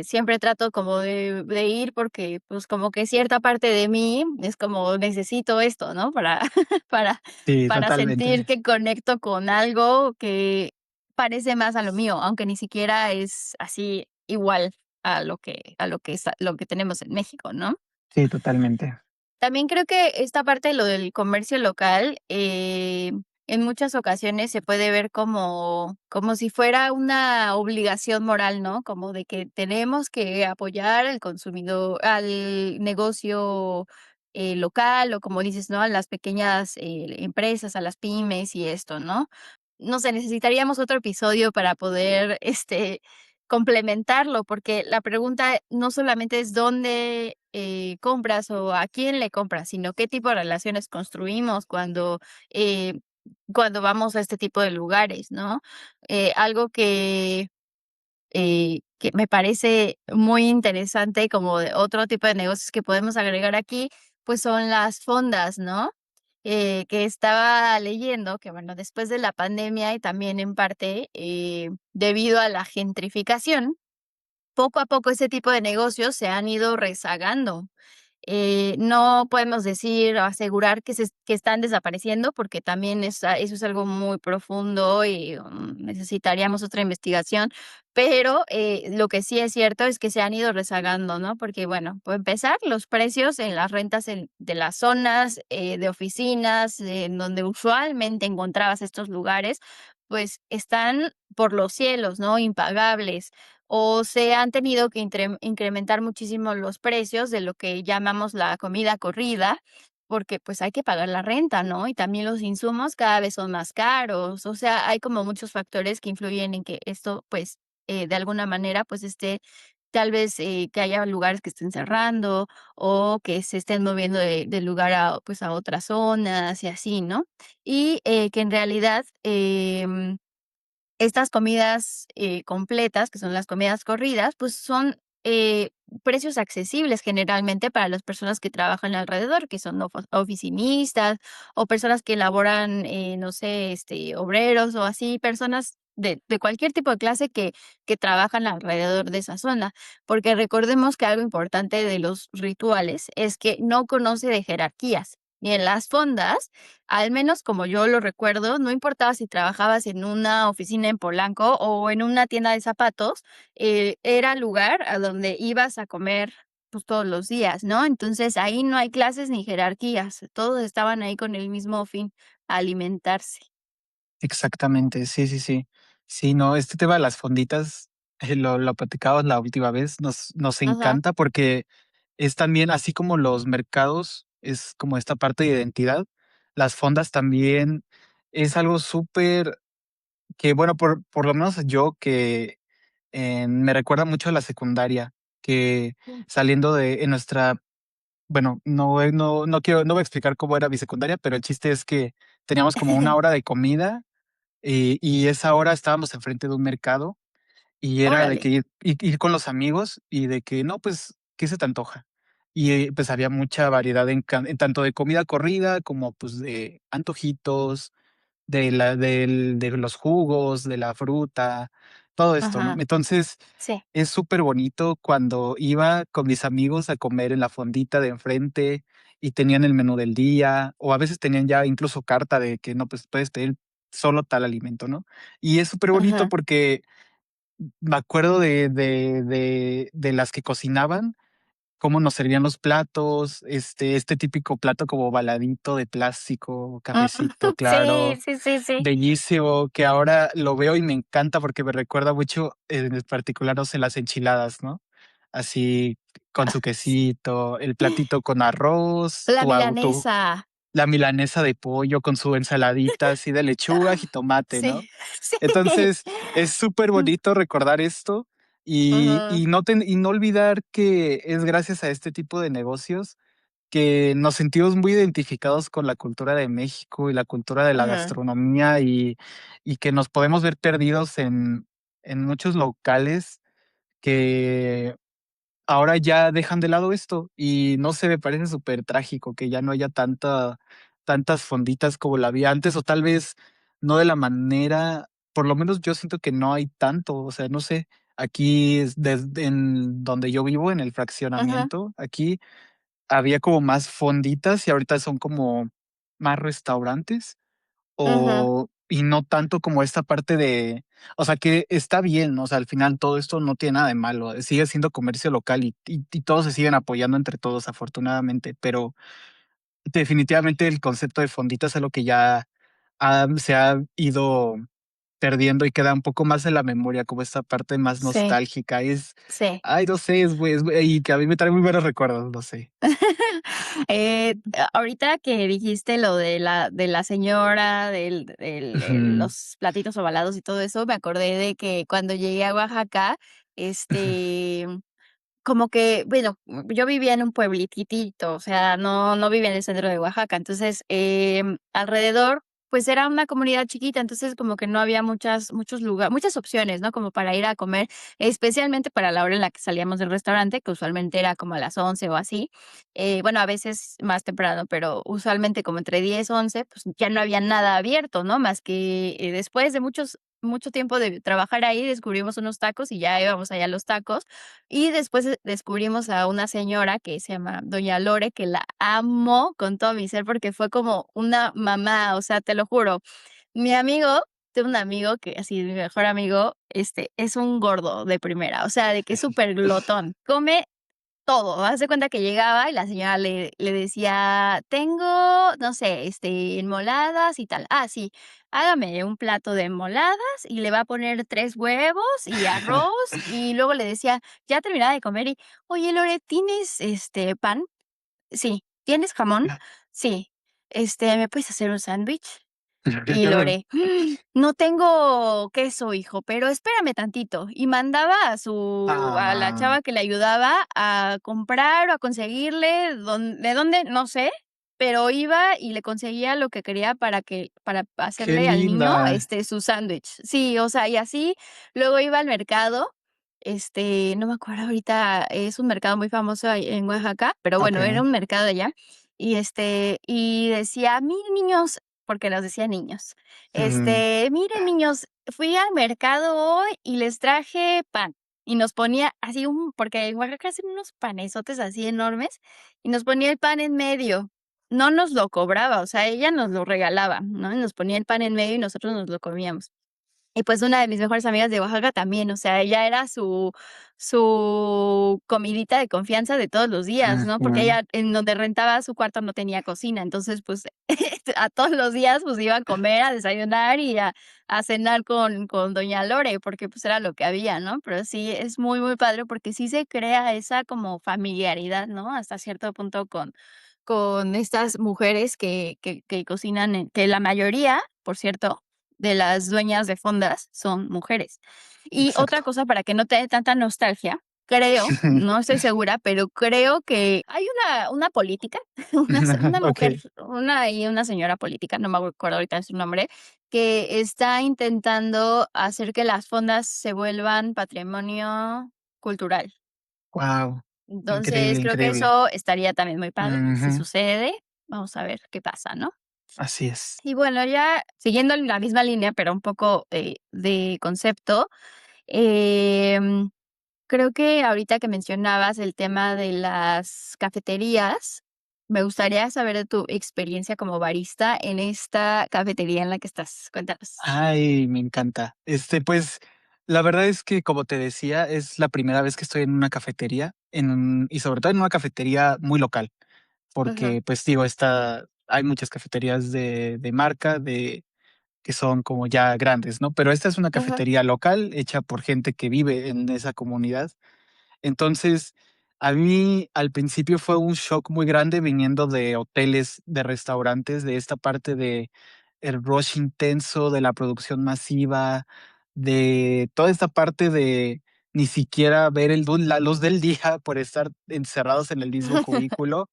siempre trato como de ir porque pues como que cierta parte de mí es como necesito esto, ¿no? Para, para, Sí, para sentir totalmente. que conecto con algo que parece más a lo mío, aunque ni siquiera es así igual a lo que, lo que tenemos en México, ¿no? Sí, totalmente. También creo que esta parte de lo del comercio local, en muchas ocasiones se puede ver como si fuera una obligación moral, ¿no? Como de que tenemos que apoyar al consumidor, al negocio, local, o como dices, ¿no? A las pequeñas, empresas, a las pymes y esto, ¿no? No sé, necesitaríamos otro episodio para poder, complementarlo, porque la pregunta no solamente es dónde, compras o a quién le compras, sino qué tipo de relaciones construimos cuando, cuando vamos a este tipo de lugares, ¿no? Algo que me parece muy interesante, como de otro tipo de negocios que podemos agregar aquí, pues son las fondas, ¿no? Que estaba leyendo que, bueno, después de la pandemia y también en parte, debido a la gentrificación, poco a poco ese tipo de negocios se han ido rezagando. No podemos decir o asegurar que están desapareciendo, porque también eso es algo muy profundo y, necesitaríamos otra investigación, pero, lo que sí es cierto es que se han ido rezagando, ¿no? Porque, bueno, por empezar, los precios en las rentas de las zonas, de oficinas, en donde usualmente encontrabas estos lugares, pues, están por los cielos, ¿no? Impagables o se han tenido que incrementar muchísimo los precios de lo que llamamos la comida corrida, porque pues hay que pagar la renta, ¿no? Y también los insumos cada vez son más caros. O sea, hay como muchos factores que influyen en que esto, pues, de alguna manera, pues esté, tal vez que haya lugares que estén cerrando o que se estén moviendo de lugar a, pues, a otras zonas y así, ¿no? Y que en realidad estas comidas, completas, que son las comidas corridas, pues son, precios accesibles generalmente para las personas que trabajan alrededor, que son oficinistas o personas que elaboran, no sé, obreros o así, personas de cualquier tipo de clase que trabajan alrededor de esa zona. Porque recordemos que algo importante de los rituales es que no conoce de jerarquías. Y en las fondas al menos como yo lo recuerdo, no importaba si trabajabas en una oficina en Polanco o en una tienda de zapatos, era lugar a donde ibas a comer, pues, todos los días, ¿no? Entonces, ahí no hay clases ni jerarquías, todos estaban ahí con el mismo fin, alimentarse. Exactamente, sí, sí, sí. Sí, no, este tema de las fonditas, lo platicabas la última vez, nos Ajá, encanta porque es también, así como los mercados, es como esta parte de identidad, las fondas también es algo súper que, bueno, por lo menos yo que, me recuerda mucho a la secundaria, que mm. saliendo de en nuestra bueno, no voy a explicar cómo era mi secundaria, pero el chiste es que teníamos como una hora de comida, y esa hora estábamos enfrente de un mercado, y era de que Órale. ir con los amigos y de que: "No, pues, ¿qué se te antoja?". Y, pues, había mucha variedad en tanto de comida corrida como, pues, de antojitos, de los jugos, de la fruta, todo esto, ¿no? Ajá, Entonces, sí, es súper bonito cuando iba con mis amigos a comer en la fondita de enfrente y tenían el menú del día, o a veces tenían ya incluso carta de que no, pues, puedes pedir solo tal alimento, ¿no? Y es súper bonito ajá, porque me acuerdo de las que cocinaban, cómo nos servían los platos, este típico plato como baladito de plástico, mm, cafecito sí, claro, sí, sí, sí, bellísimo, que ahora lo veo y me encanta porque me recuerda mucho, en el particular, no sé, las enchiladas, ¿no? Así, con su sí. quesito, el platito con arroz, La tu milanesa. la milanesa de pollo con su ensaladita así de lechuga, jitomate, ¿no? Sí, sí. Entonces, es súper bonito recordar esto Ujú, y no olvidar que es gracias a este tipo de negocios que nos sentimos muy identificados con la cultura de México y la cultura de la ujú, gastronomía y que nos podemos ver perdidos en muchos locales que ahora ya dejan de lado esto y no sé, me parece súper trágico que ya no haya tantas fonditas como la había antes, o tal vez no de la manera, por lo menos yo siento que no hay tanto, o sea, no sé, aquí desde en donde yo vivo, en el ujú, fraccionamiento, aquí había como más fonditas y ahorita son como más restaurantes. ujú. Y no tanto como esta parte de o sea, que está bien, ¿no? O sea, al final todo esto no tiene nada de malo, sigue siendo comercio local y todos se siguen apoyando entre todos, afortunadamente, pero definitivamente el concepto de fonditas es algo que ya se ha ido perdiendo y queda un poco más en la memoria, como esta parte más Sí, nostálgica, sí. ay, no sé, es y que a mí me trae muy buenos recuerdos, no sé. Ahorita que dijiste lo de la señora, Ujú, los platitos ovalados y todo eso, me acordé de que cuando llegué a Oaxaca, ujú, este, como que, bueno, yo vivía en un pueblititito, o sea, no vivía en el centro de Oaxaca. Entonces, alrededor pues era una comunidad chiquita, entonces como que no había muchas opciones, ¿no? Como para ir a comer, especialmente para la hora en la que salíamos del restaurante, que usualmente era como a las 11 o así. Bueno, a veces más temprano, pero usualmente como entre 10 11 pues ya no había nada abierto, ¿no? Más que, después de mucho tiempo de trabajar ahí, descubrimos unos tacos y ya íbamos allá a los tacos. Y después, descubrimos a una señora que se llama doña Lore, que la amo con todo mi ser, porque fue como una mamá, o sea, te lo juro. Mi amigo, tengo un amigo que así, mi mejor amigo, es un gordo de primera, o sea, de que es súper glotón, come todo. Haz de cuenta que llegaba y la señora le decía: "Tengo, no sé, enmoladas y tal". "Ah, sí, hágame un plato de enmoladas", y le va a poner 3 huevos y arroz, y luego le decía, ya terminaba de comer y: "Oye, Lore, ¿tienes, pan?". "Sí". "¿Tienes jamón?". "Sí". ¿Me puedes hacer un sándwich?". Y Lore: "No tengo queso, hijo, pero espérame tantito". Y mandaba a la Ah, chava que le ayudaba a comprar o a conseguirle de dónde, no sé, pero iba y le conseguía lo que quería para qué hacerle al niño, linda. su sándwich. Sí, o sea, y así luego iba al mercado, no me acuerdo ahorita, es un mercado muy famoso ahí en Oaxaca, pero bueno, era Okey. un mercado de allá, y decía: "Miren, niños", porque nos decía niños. Ujú. Miren, niños, fui al mercado hoy y les traje pan. Y nos ponía así porque en Oaxaca hacen unos panesotes así enormes, y nos ponía el pan en medio. No nos lo cobraba, o sea, ella nos lo regalaba, ¿no? Y nos ponía el pan en medio y nosotros nos lo comíamos. Y pues una de mis mejores amigas de Oaxaca también, o sea, ella era su comidita de confianza de todos los días, ¿no? Porque Ujú. ella en donde rentaba su cuarto no tenía cocina, entonces, pues, a todos los días, pues, iba a comer, a desayunar y a cenar con doña Lore, porque, pues, era lo que había, ¿no? Pero sí, es muy, muy padre porque sí se crea esa como familiaridad, ¿no? Hasta cierto punto con estas mujeres que cocinan que la mayoría, por cierto, de las dueñas de fondas son mujeres. Y otra Exacto. cosa para que no te dé tanta nostalgia, creo, no estoy segura, pero creo que hay una política, una mujer, Okey. una señora política, no me acuerdo ahorita de su nombre, que está intentando hacer que las fondas se vuelvan patrimonio cultural. Guau, Entonces, increíble, creo que increíble. eso estaría también muy padre. Si Ujú, sucede, vamos a ver qué pasa, ¿no? así es. Y bueno, ya siguiendo en la misma línea, pero un poco, de concepto, em, creo que ahorita que mencionabas el tema de las cafeterías, me gustaría saber de tu experiencia como barista en esta cafetería en la que estás. Cuéntanos. Ay, me encanta. Pues, la verdad es que, como te decía, es la primera vez que estoy en una cafetería, y sobre todo en una cafetería muy local, Ujú, porque, pues, digo, hay muchas cafeterías de marca, que son como ya grandes, ¿no? Pero esta es una ujú. cafetería local hecha por gente que vive en esa comunidad. Entonces, a mí al principio fue un shock muy grande viniendo de hoteles, de restaurantes, de esta parte de el rush intenso, de la producción masiva, de toda esta parte de ni siquiera ver la luz del día por estar encerrados en el mismo cubículo.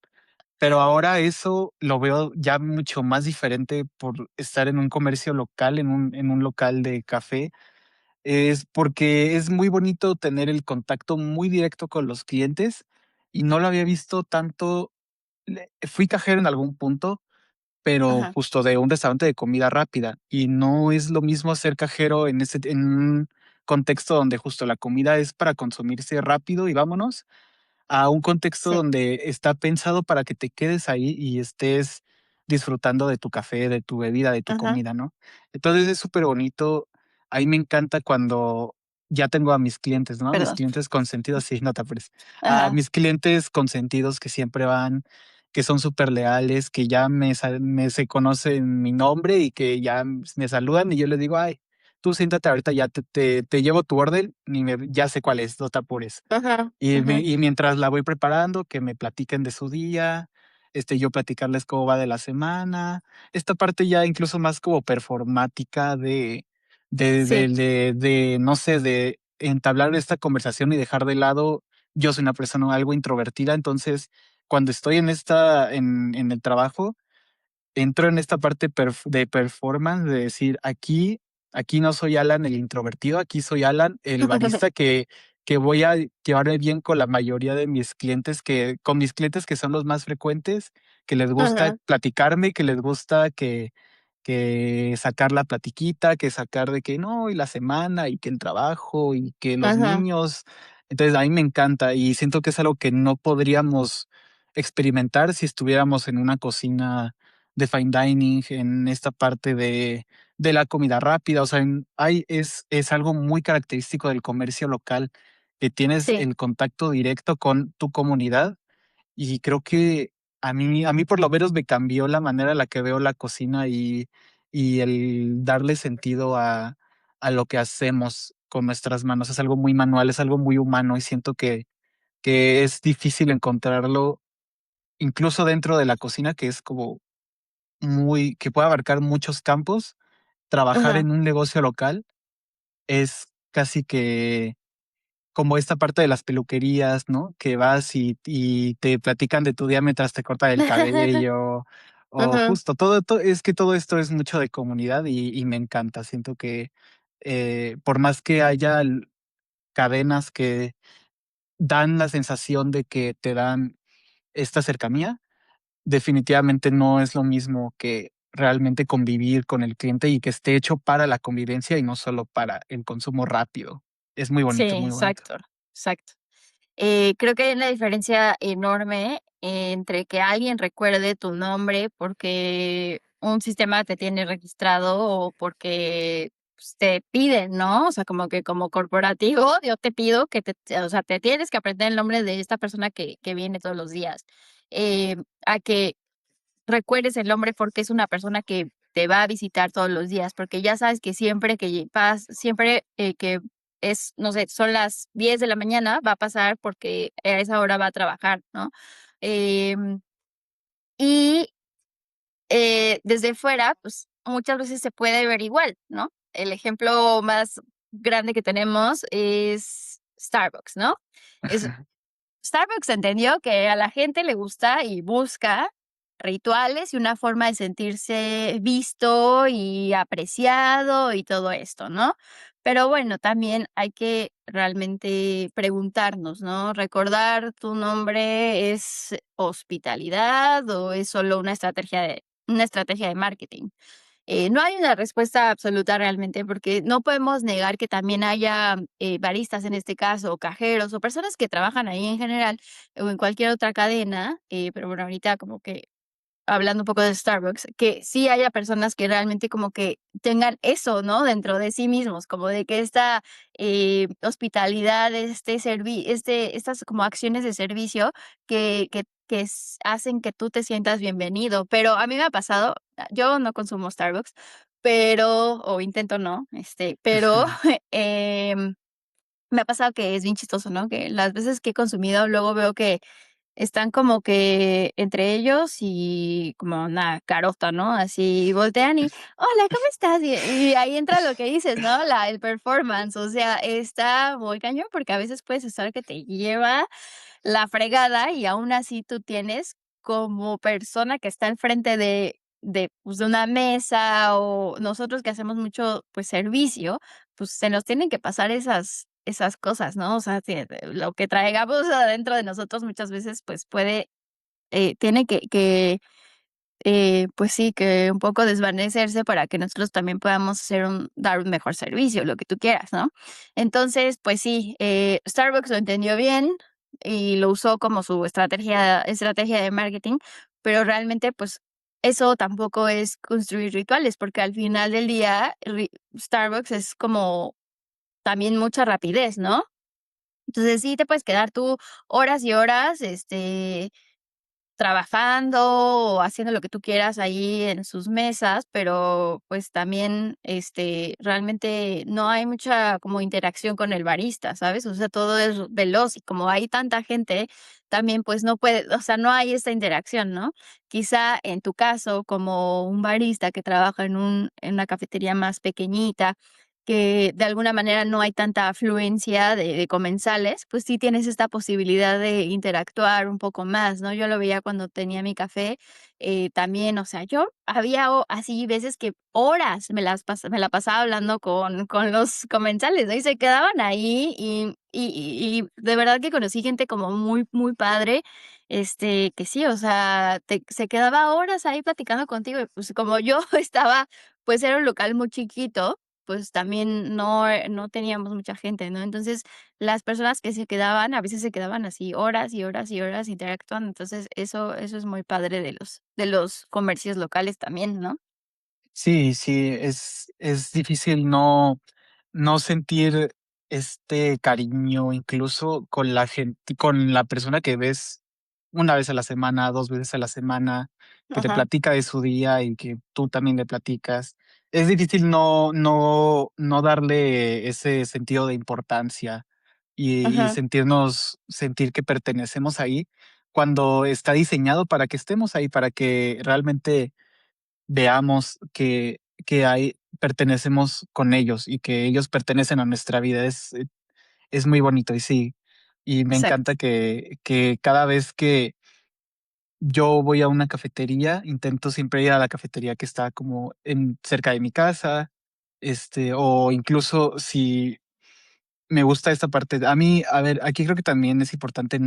Pero ahora eso lo veo ya mucho más diferente por estar en un comercio local, en un local de café. Es porque es muy bonito tener el contacto muy directo con los clientes, y no lo había visto tanto. Fui cajero en algún punto, pero Ajá, justo de un restaurante de comida rápida, y no es lo mismo ser cajero en un contexto donde justo la comida es para consumirse rápido y vámonos, a un contexto sí. donde está pensado para que te quedes ahí y estés disfrutando de tu café, de tu bebida, de tu Ajá, comida, ¿no? Entonces, es súper bonito. A mí me encanta cuando ya tengo a mis clientes, ¿no? Mis perdón. clientes consentidos, sí, no te apures. A Ajá, mis clientes consentidos que siempre van, que son súper leales, que ya se conocen mi nombre y que ya me saludan y yo les digo: "Ay, tú siéntate ahorita, ya te llevo tu orden, ya sé cuál es, no te apures". ajá, Y ajá, y mientras la voy preparando, que me platiquen de su día, yo platicarles cómo va de la semana. Esta parte ya incluso más como performática sí, no sé, de entablar esta conversación y dejar de lado. Yo soy una persona algo introvertida, entonces, cuando estoy en el trabajo, entro en esta parte de performance, de decir, aquí no soy Alan el introvertido, aquí soy Alan el barista que voy a llevarme bien con la mayoría de mis clientes, con mis clientes que son los más frecuentes, que les gusta Ajá, platicarme, que les gusta que sacar la platiquita, que sacar de que no, y la semana, y que el trabajo, y que los ajá, niños. Entonces, a mí me encanta y siento que es algo que no podríamos experimentar si estuviéramos en una cocina de fine dining, en esta parte de la comida rápida. O sea, es algo muy característico del comercio local, que tienes sí, el contacto directo con tu comunidad y creo que a mí por lo menos me cambió la manera en la que veo la cocina y el darle sentido a lo que hacemos con nuestras manos. Es algo muy manual, es algo muy humano y siento que es difícil encontrarlo incluso dentro de la cocina, que es como que puede abarcar muchos campos. Trabajar ajá. en un negocio local es casi que como esta parte de las peluquerías, ¿no? Que vas y te platican de tu día mientras te cortan el cabello, o Ujú, justo, es que todo esto es mucho de comunidad y me encanta. Siento que por más que haya cadenas que dan la sensación de que te dan esta cercanía, definitivamente no es lo mismo que realmente convivir con el cliente y que esté hecho para la convivencia y no solo para el consumo rápido. Es muy sí, bonito, muy bonito. exacto, exacto. Creo que hay una diferencia enorme entre que alguien recuerde tu nombre porque un sistema te tiene registrado o porque, pues, te piden, ¿no? O sea, como que como corporativo, yo te pido que o sea, te tienes que aprender el nombre de esta persona que viene todos los días. A que recuerdes el nombre porque es una persona que te va a visitar todos los días, porque ya sabes que siempre siempre, que es, no sé, son las 10 de la mañana, va a pasar porque a esa hora va a trabajar, ¿no? Em, y, desde fuera, pues, muchas veces se puede ver igual, ¿no? El ejemplo más grande que tenemos es Starbucks, ¿no? Es Starbucks entendió que a la gente le gusta y busca rituales y una forma de sentirse visto y apreciado y todo esto, ¿no? Pero bueno, también hay que realmente preguntarnos, ¿no? ¿Recordar tu nombre es hospitalidad o es solo una estrategia de marketing? No hay una respuesta absoluta realmente, porque no podemos negar que también haya, baristas en este caso, o cajeros, o personas que trabajan ahí en general, o en cualquier otra cadena, pero bueno, ahorita como que hablando un poco de Starbucks, que sí haya personas que realmente como que tengan eso, ¿no? Dentro de sí mismos, como de que esta, hospitalidad, estas como acciones de servicio hacen que tú te sientas bienvenido. Pero a mí me ha pasado, yo no consumo Starbucks, pero, o intento no, pero, me ha pasado que es bien chistoso, ¿no? Que las veces que he consumido, luego veo que están como que entre ellos y como una carota, ¿no? Así voltean y: "Hola, ¿cómo estás?". Y ahí entra lo que dices, ¿no? El performance, o sea, está muy cañón, porque a veces puedes estar que te lleva la fregada y aún así tú tienes como persona que está enfrente pues, de una mesa o nosotros que hacemos mucho, pues, servicio, pues, se nos tienen que pasar esas cosas, ¿no? O sea, lo que traigamos adentro de nosotros muchas veces, pues, tiene pues sí, que un poco desvanecerse para que nosotros también podamos dar un mejor servicio, lo que tú quieras, ¿no? Entonces, pues sí, Starbucks lo entendió bien y lo usó como su estrategia de marketing, pero realmente, pues, eso tampoco es construir rituales, porque al final del día, Starbucks es como también mucha rapidez, ¿no? Entonces, sí te puedes quedar tú horas y horas, trabajando o haciendo lo que tú quieras ahí en sus mesas, pero, pues, también, realmente no hay mucha como interacción con el barista, ¿sabes? O sea, todo es veloz y como hay tanta gente, también, pues, no puede, o sea, no hay esta interacción, ¿no? Quizá en tu caso, como un barista que trabaja en una cafetería más pequeñita, que de alguna manera no hay tanta afluencia de comensales, pues sí tienes esta posibilidad de interactuar un poco más, ¿no? Yo lo veía cuando tenía mi café, también, o sea, yo había así veces que horas me la pasaba hablando con los comensales, ¿no? Y se quedaban ahí y de verdad que conocí gente como muy, muy padre, que sí, o sea, se quedaba horas ahí platicando contigo y pues como yo estaba, pues era un local muy chiquito, pues también no teníamos mucha gente, ¿no? Entonces, las personas que se quedaban, a veces se quedaban así horas y horas y horas interactuando. Entonces, eso es muy padre de los comercios locales también, ¿no? Sí, sí, es difícil no sentir este cariño, incluso con la gente, con la persona que ves una vez a la semana, 2 veces a la semana, que te Ajá, platica de su día y que tú también le platicas. Es difícil no darle ese sentido de importancia y ajá, sentir que pertenecemos ahí, cuando está diseñado para que estemos ahí, para que realmente veamos que hay pertenecemos con ellos y que ellos pertenecen a nuestra vida. Es muy bonito y sí, y me exacto. encanta que cada vez que yo voy a una cafetería, intento siempre ir a la cafetería que está como en cerca de mi casa, o incluso si me gusta esta parte. A mí, a ver, aquí creo que también es importante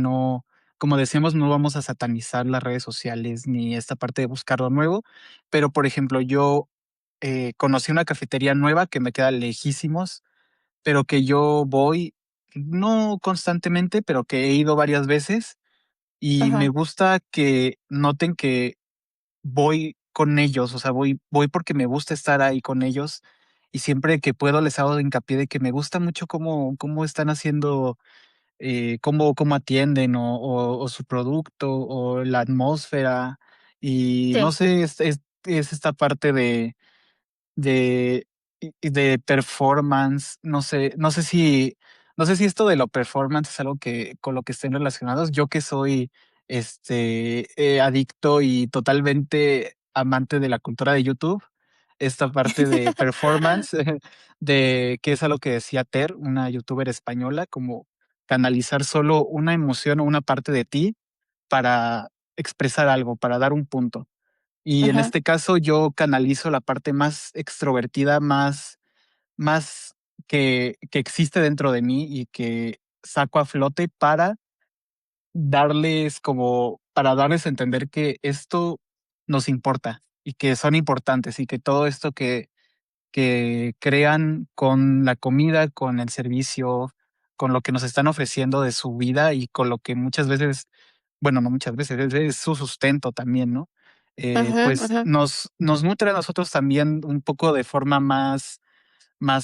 como decíamos, no vamos a satanizar las redes sociales ni esta parte de buscar lo nuevo, pero, por ejemplo, yo, conocí una cafetería nueva que me queda lejísimos, pero que yo voy, no constantemente, pero que he ido varias veces, y me Ajá, gusta que noten que voy con ellos, o sea, voy porque me gusta estar ahí con ellos, y siempre que puedo les hago hincapié de que me gusta mucho cómo están haciendo, cómo atienden o su producto o la atmósfera. Y no sí. sé, es esta parte de de performance, no sé si esto de lo performance es algo que con lo que estén relacionados. Yo que soy, adicto y totalmente amante de la cultura de YouTube, esta parte de performance, de que es algo que decía Ter, una youtuber española, como canalizar solo una emoción o una parte de ti para expresar algo, para dar un punto. Y en Ajá, este caso, yo canalizo la parte más extrovertida, más que existe dentro de mí y que saco a flote para darles a entender que esto nos importa y que son importantes y que todo esto que crean con la comida, con el servicio, con lo que nos están ofreciendo de su vida y con lo que muchas veces, bueno, no muchas veces, es su sustento también, ¿no? ajá, Pues ajá, nos nutre a nosotros también un poco de forma más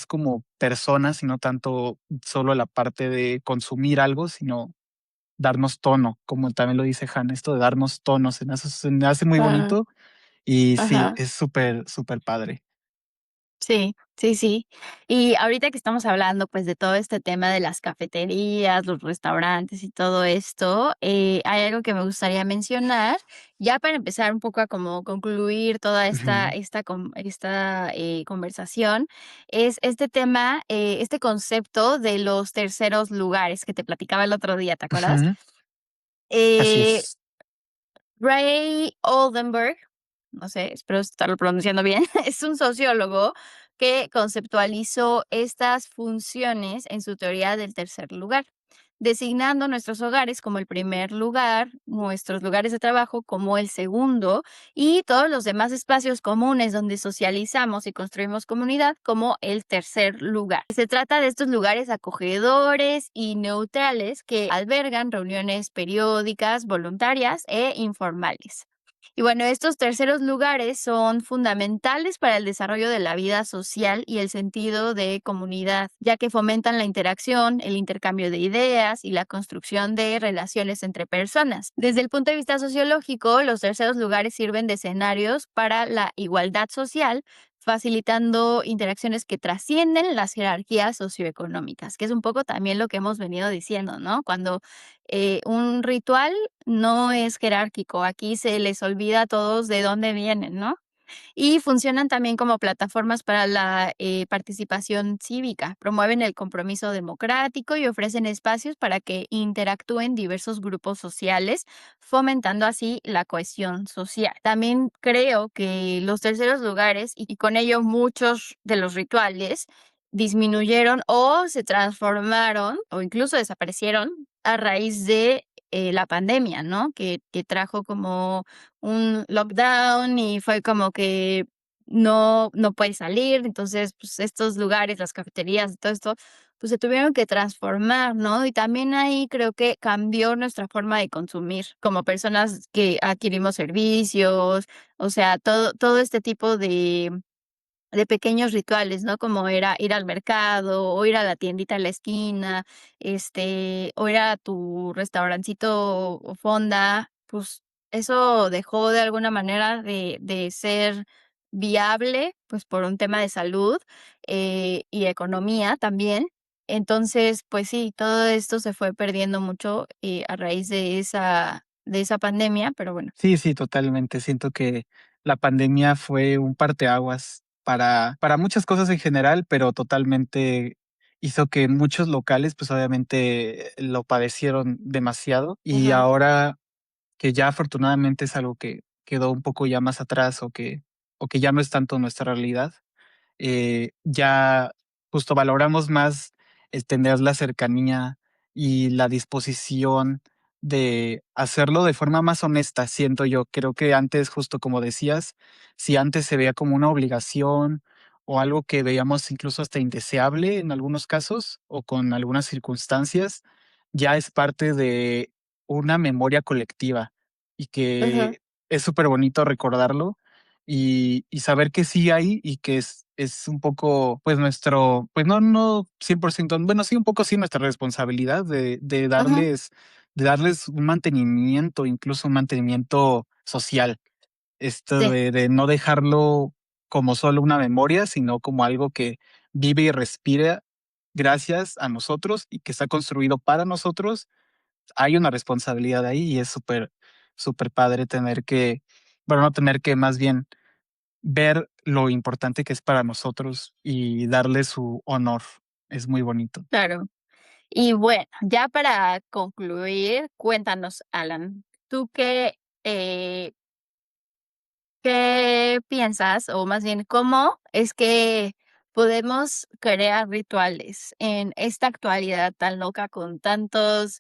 como personas, y no tanto solo la parte de consumir algo, sino darnos tono, como también lo dice Han, esto de darnos tono, se me hace muy ajá, bonito y sí, ajá. es súper, súper padre. Sí, sí, sí. Y ahorita que estamos hablando, pues, de todo este tema de las cafeterías, los restaurantes y todo esto, hay algo que me gustaría mencionar, ya para empezar un poco a como concluir toda Ujú, esta conversación, es este tema, este concepto de los terceros lugares que te platicaba el otro día, ¿te acuerdas? ujú. Así Eh, es. Ray Oldenburg, no sé, espero estarlo pronunciando bien, es un sociólogo que conceptualizó estas funciones en su teoría del tercer lugar, designando nuestros hogares como el primer lugar, nuestros lugares de trabajo como el segundo y todos los demás espacios comunes donde socializamos y construimos comunidad como el tercer lugar. Se trata de estos lugares acogedores y neutrales que albergan reuniones periódicas, voluntarias e informales. Y bueno, estos terceros lugares son fundamentales para el desarrollo de la vida social y el sentido de comunidad, ya que fomentan la interacción, el intercambio de ideas y la construcción de relaciones entre personas. Desde el punto de vista sociológico, los terceros lugares sirven de escenarios para la igualdad social, facilitando interacciones que trascienden las jerarquías socioeconómicas, que es un poco también lo que hemos venido diciendo, ¿no? Cuando un ritual no es jerárquico, aquí se les olvida a todos de dónde vienen, ¿no? y funcionan también como plataformas para la participación cívica. Promueven el compromiso democrático y ofrecen espacios para que interactúen diversos grupos sociales, fomentando así la cohesión social. También creo que los terceros lugares y con ello muchos de los rituales disminuyeron o se transformaron o incluso desaparecieron a raíz de la pandemia, ¿no? Que trajo como un lockdown y fue como que no puedes salir, entonces, pues, estos lugares, las cafeterías y todo esto, pues, se tuvieron que transformar, ¿no? Y también ahí creo que cambió nuestra forma de consumir como personas que adquirimos servicios, o sea, todo este tipo de pequeños rituales, ¿no? Como era ir al mercado, o ir a la tiendita de la esquina, o ir a tu restaurancito o fonda, pues, eso dejó de alguna manera de ser viable, pues, por un tema de salud, y economía también. Entonces, pues sí, todo esto se fue perdiendo mucho, a raíz de esa pandemia, pero bueno. Sí, sí, totalmente. Siento que la pandemia fue un parteaguas para muchas cosas en general, pero totalmente hizo que muchos locales, pues, obviamente, lo padecieron demasiado. Y Ajá, ahora que ya afortunadamente es algo que quedó un poco ya más atrás o que ya no es tanto nuestra realidad, ya justo valoramos más el tener la cercanía y la disposición de hacerlo de forma más honesta, siento yo. Creo que antes, justo como decías, si antes se veía como una obligación o algo que veíamos incluso hasta indeseable en algunos casos o con algunas circunstancias, ya es parte de una memoria colectiva y ajá, que es súper bonito recordarlo y saber que sí hay y que es un poco, pues, nuestro, pues, no 100%, bueno, sí, un poco sí nuestra responsabilidad ajá, de darles un mantenimiento, incluso un mantenimiento social. Esto sí, de no dejarlo como solo una memoria, sino como algo que vive y respira gracias a nosotros y que está construido para nosotros. Hay una responsabilidad ahí y es súper, súper padre tener que, bueno, no tener que, más bien ver lo importante que es para nosotros y darle su honor. Es muy bonito. claro. Y bueno, ya para concluir, cuéntanos, Alan, ¿tú eh, qué piensas, o más bien, cómo es que podemos crear rituales en esta actualidad tan loca con tantas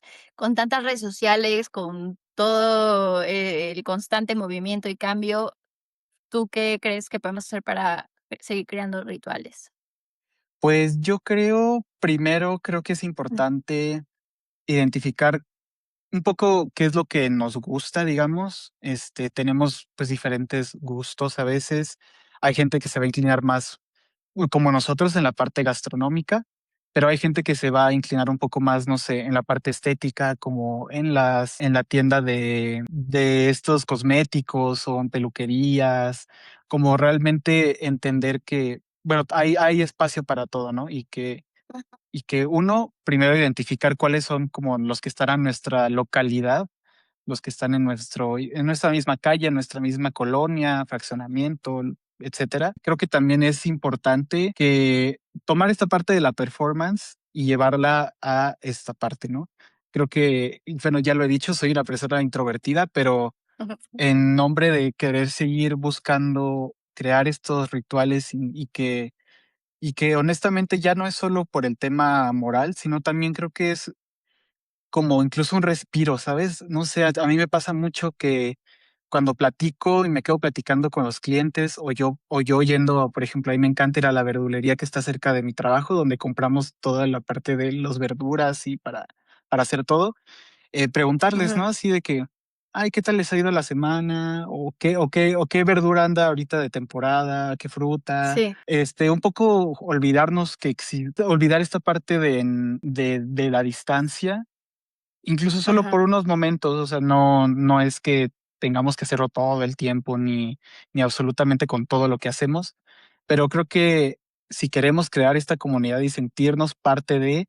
redes sociales, con todo el constante movimiento y cambio? ¿Tú qué crees que podemos hacer para seguir creando rituales? Pues yo creo, primero creo que es Mm, importante identificar un poco qué es lo que nos gusta, digamos. Tenemos pues diferentes gustos a veces. Hay gente que se va a inclinar más como nosotros en la parte gastronómica, pero hay gente que se va a inclinar un poco más, no sé, en la parte estética, como en la tienda de estos cosméticos o en peluquerías, como realmente entender que, bueno, hay espacio para todo, ¿no? Y que uno, primero identificar cuáles son como los que están en nuestra localidad, los que están en nuestra misma calle, en nuestra misma colonia, fraccionamiento, etcétera. Creo que también es importante que tomar esta parte de la performance y llevarla a esta parte, ¿no? Creo que, y bueno, ya lo he dicho, soy una persona introvertida, pero ujú, en nombre de querer seguir buscando crear estos rituales y que honestamente ya no es solo por el tema moral, sino también creo que es como incluso un respiro, ¿sabes? No sé, a mí me pasa mucho que cuando platico y me quedo platicando con los clientes o yo yendo, por ejemplo, a mí me encanta ir a la verdulería que está cerca de mi trabajo, donde compramos toda la parte de las verduras y para hacer todo, preguntarles, ¿no? ujú. Así de que, ay, ¿qué tal les ha ido la semana? O qué verdura anda ahorita de temporada, qué fruta. Sí, Un poco olvidarnos que existe, olvidar esta parte de la distancia. Incluso solo ajá, por unos momentos, o sea, no es que tengamos que hacerlo todo el tiempo, ni absolutamente con todo lo que hacemos, pero creo que si queremos crear esta comunidad y sentirnos parte de,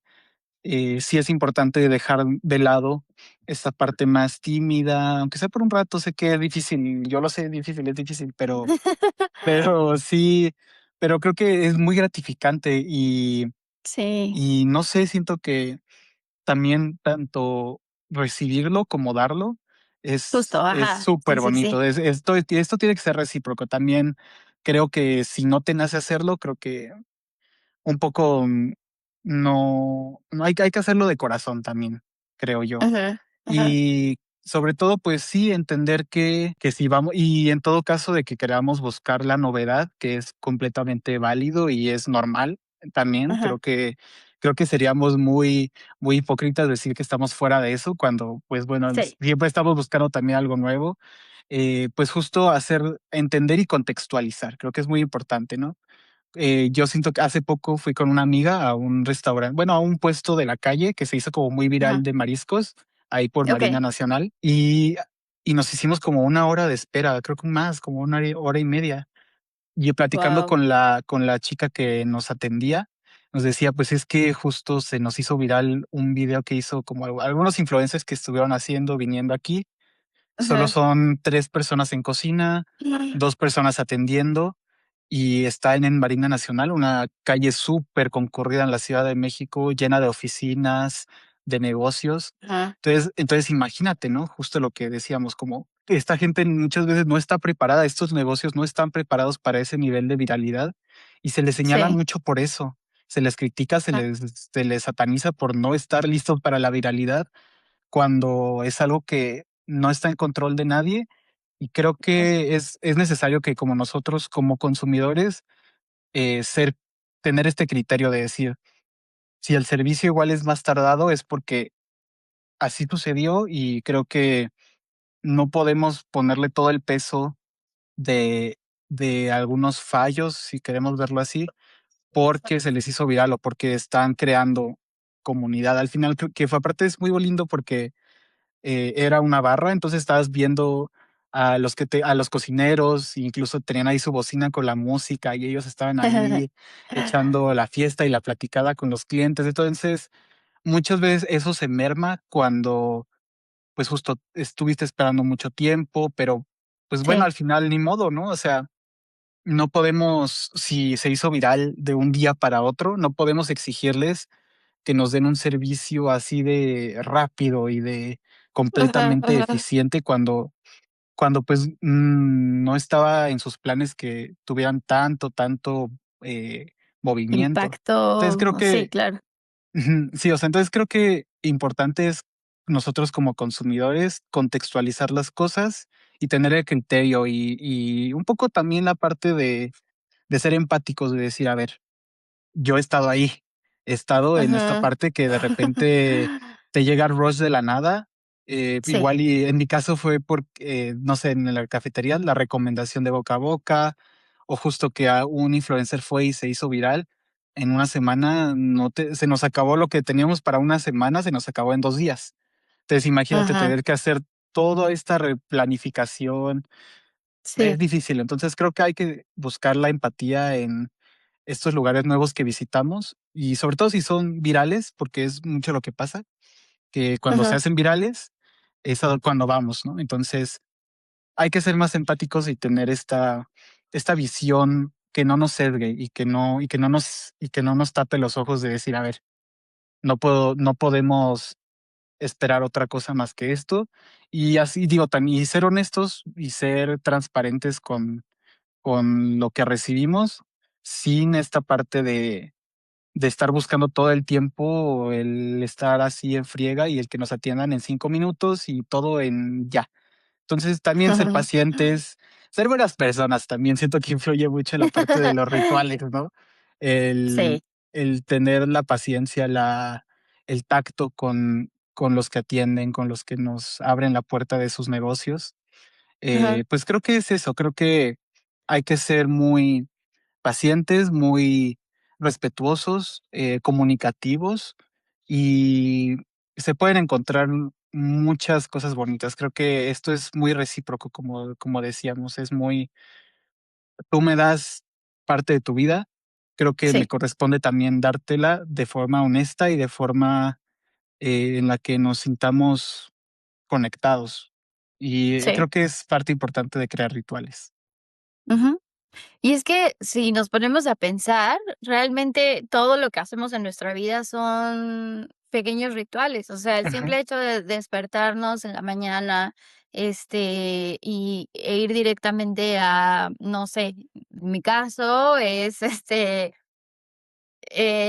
sí es importante dejar de lado esta parte más tímida, aunque sea por un rato, sé que es difícil, yo lo sé, es difícil, pero sí, pero creo que es muy gratificante Sí, y no sé, siento que también tanto recibirlo como darlo justo, es ajá. Sí, súper sí, bonito. sí. Esto tiene que ser recíproco. También creo que si no te nace hacerlo, creo que un poco no hay que hacerlo de corazón también, creo yo. Ajá, ajá. Y sobre todo, pues sí, entender que si vamos, y en todo caso de que queramos buscar la novedad, que es completamente válido y es normal también, Ajá. creo que seríamos muy hipócritas decir que estamos fuera de eso cuando, pues bueno, Sí, siempre estamos buscando también algo nuevo. Pues justo entender y contextualizar, creo que es muy importante, ¿no? Yo siento que hace poco fui con una amiga a un restaurante, bueno, a un puesto de la calle que se hizo como muy viral ajá. de mariscos, ahí por Marina Okey. Nacional, y nos hicimos como una hora de espera, creo que más, como una hora y media. Y platicando Guau. con la chica que nos atendía, nos decía, pues es que justo se nos hizo viral un video que hizo como algunos influencers que estuvieron haciendo, viniendo aquí. Solo Ajá. son 3 personas en cocina, 2 personas atendiendo, y está en Marina Nacional, una calle súper concurrida en la Ciudad de México, llena de oficinas, de negocios. Ajá. Entonces imagínate, ¿no? Justo lo que decíamos, como que esta gente muchas veces no está preparada, estos negocios no están preparados para ese nivel de viralidad, y se les señala Sí. mucho por eso. Se les critica, Ajá, se les sataniza por no estar listos para la viralidad, cuando es algo que no está en control de nadie. Y creo ajá. que es necesario que como nosotros, como consumidores, ser tener este criterio de decir, si el servicio igual es más tardado, es porque así sucedió, y creo que no podemos ponerle todo el peso de algunos fallos, si queremos verlo así, porque se les hizo viral o porque están creando comunidad. Al final, creo que fue aparte es muy lindo porque era una barra, entonces estabas viendo a los cocineros, incluso tenían ahí su bocina con la música y ellos estaban ahí echando la fiesta y la platicada con los clientes. Entonces, muchas veces eso se merma cuando, pues, justo estuviste esperando mucho tiempo, pero, pues, bueno, Sí. al final ni modo, ¿no? O sea, no podemos, si se hizo viral de un día para otro, no podemos exigirles que nos den un servicio así de rápido y de Ajá, completamente ajá. eficiente cuando, pues, no estaba en sus planes que tuvieran tanto, eh, movimiento. Entonces, creo Impacto, sí, que claro. ujú, sí, o sea, entonces creo que importante es nosotros como consumidores contextualizar las cosas y tener el criterio y un poco también la parte de ser empáticos, de decir, a ver, yo he estado ahí, he estado en esta Ajá. parte que de repente te llega el rush de la nada, Sí. igual y en mi caso fue porque, no sé, en la cafetería, la recomendación de boca a boca, o justo que a un influencer fue y se hizo viral. En una semana se nos acabó lo que teníamos para una semana, se nos acabó en 2 días. Entonces, imagínate Ajá. tener que hacer toda esta replanificación, es Sí. difícil. Entonces, creo que hay que buscar la empatía en estos lugares nuevos que visitamos y sobre todo si son virales, porque es mucho lo que pasa, que cuando se Ajá. hacen virales es cuando vamos, ¿no? Entonces hay que ser más empáticos y tener esta visión que no nos sesgue y que no nos tape los ojos de decir, a ver, no podemos esperar otra cosa más que esto. Y así digo, también, y ser honestos y ser transparentes con lo que recibimos sin esta parte de estar buscando todo el tiempo, el estar así en friega y el que nos atiendan en 5 minutos y todo en ya. Entonces, también ser pacientes, ser buenas personas, también siento que influye mucho en la parte de los rituales, ¿no? Sí. El el tener la paciencia, el tacto con los que atienden, con los que nos abren la puerta de sus negocios. Ajá. Pues creo que es eso, creo que hay que ser muy pacientes, muy respetuosos, comunicativos, y se pueden encontrar muchas cosas bonitas. Creo que esto es muy recíproco, como decíamos, es muy, tú me das parte de tu vida, creo que me Sí. corresponde también dártela de forma honesta y de forma en la que nos sintamos conectados. Y Sí. creo que es parte importante de crear rituales. Ujú. Y es que si nos ponemos a pensar, realmente todo lo que hacemos en nuestra vida son pequeños rituales. O sea, el Ajá. simple hecho de despertarnos en la mañana, e ir directamente a, no sé, en mi caso es,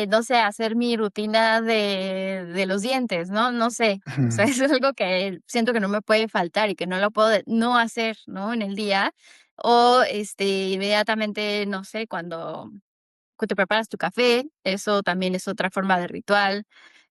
no sé, hacer mi rutina de los dientes, ¿no? No sé, o sea, Ujú. eso es algo que siento que no me puede faltar y que no lo puedo no hacer, ¿no? En el día. O, inmediatamente, no sé, cuando te preparas tu café, eso también es otra forma de ritual.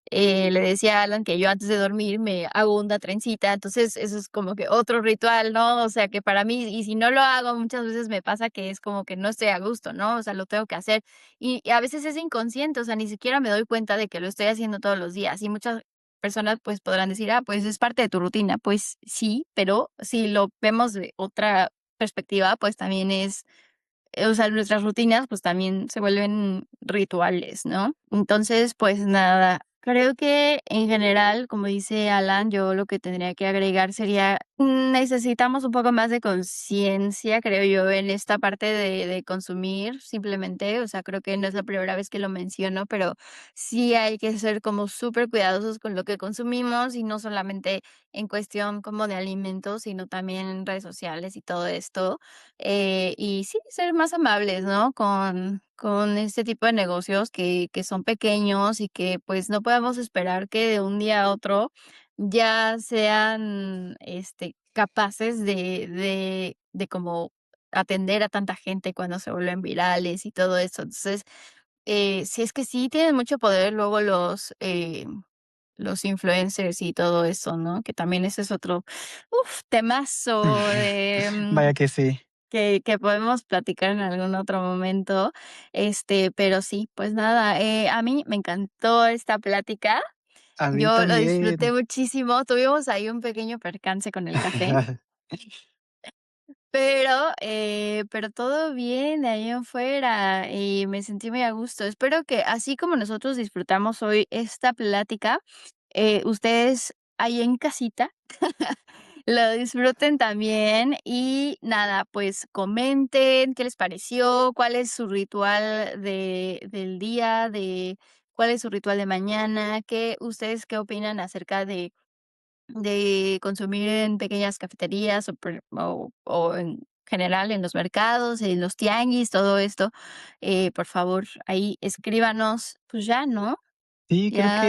Le decía a Alan que yo antes de dormir me hago una trencita, entonces eso es como que otro ritual, ¿no? O sea, que para mí, y si no lo hago, muchas veces me pasa que es como que no estoy a gusto, ¿no? O sea, lo tengo que hacer. Y a veces es inconsciente, o sea, ni siquiera me doy cuenta de que lo estoy haciendo todos los días. Y muchas personas pues podrán decir, ah, pues es parte de tu rutina. Pues sí, pero si lo vemos de otra perspectiva, pues también es o sea, nuestras rutinas, pues, también se vuelven rituales, ¿no? Entonces, pues nada, creo que en general, como dice Alan, yo lo que tendría que agregar sería, necesitamos un poco más de conciencia, creo yo, en esta parte de consumir simplemente, o sea, creo que no es la primera vez que lo menciono, pero sí hay que ser como súper cuidadosos con lo que consumimos y no solamente en cuestión como de alimentos, sino también en redes sociales y todo esto. Y sí, ser más amables, ¿no? Con este tipo de negocios que son pequeños y que pues no podemos esperar que de un día a otro ya sean capaces de como atender a tanta gente cuando se vuelven virales y todo eso. Entonces, sí es que sí tienen mucho poder luego los influencers y todo eso, ¿no? Que también ese es otro, temazo de, Vaya que sí. que podemos platicar en algún otro momento, pero sí, pues nada, a mí me encantó esta plática, A mí yo lo disfruté también. muchísimo, tuvimos ahí un pequeño percance con el café, pero todo bien de ahí en fuera y me sentí muy a gusto. Espero que así como nosotros disfrutamos hoy esta plática, ustedes ahí en casita lo disfruten también y nada, pues comenten qué les pareció, cuál es su ritual del día, cuál es su ritual de mañana, qué opinan acerca de consumir en pequeñas cafeterías o en general en los mercados, en los tianguis, todo esto. Por favor, ahí escríbanos, pues ya, ¿no? Sí, Ya,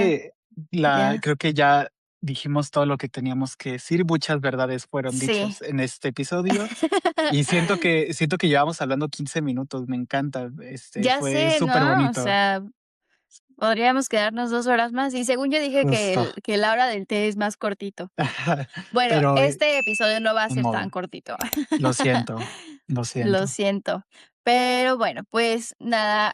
ya. creo que ya dijimos todo lo que teníamos que decir. Muchas verdades fueron Sí. dichas en este episodio y siento que llevamos hablando 15 minutos. Me encanta. Ya Fue sé, súper ¿no? O bonito. sea, podríamos quedarnos 2 horas más, y según yo dije que Justo. la hora del té es más cortito. Bueno, Pero, este episodio no va a ni ser tan modo. cortito. Lo siento, lo Lo siento. siento. Pero bueno, pues nada,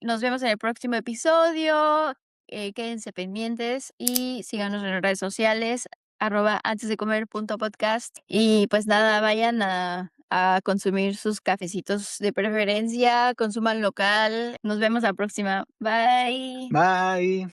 nos vemos en el próximo episodio, quédense pendientes y síganos en las redes sociales, @antesdecomer.podcast. Y pues nada, vayan a consumir sus cafecitos de preferencia, consuman local. Nos vemos la próxima. Bye. Bye.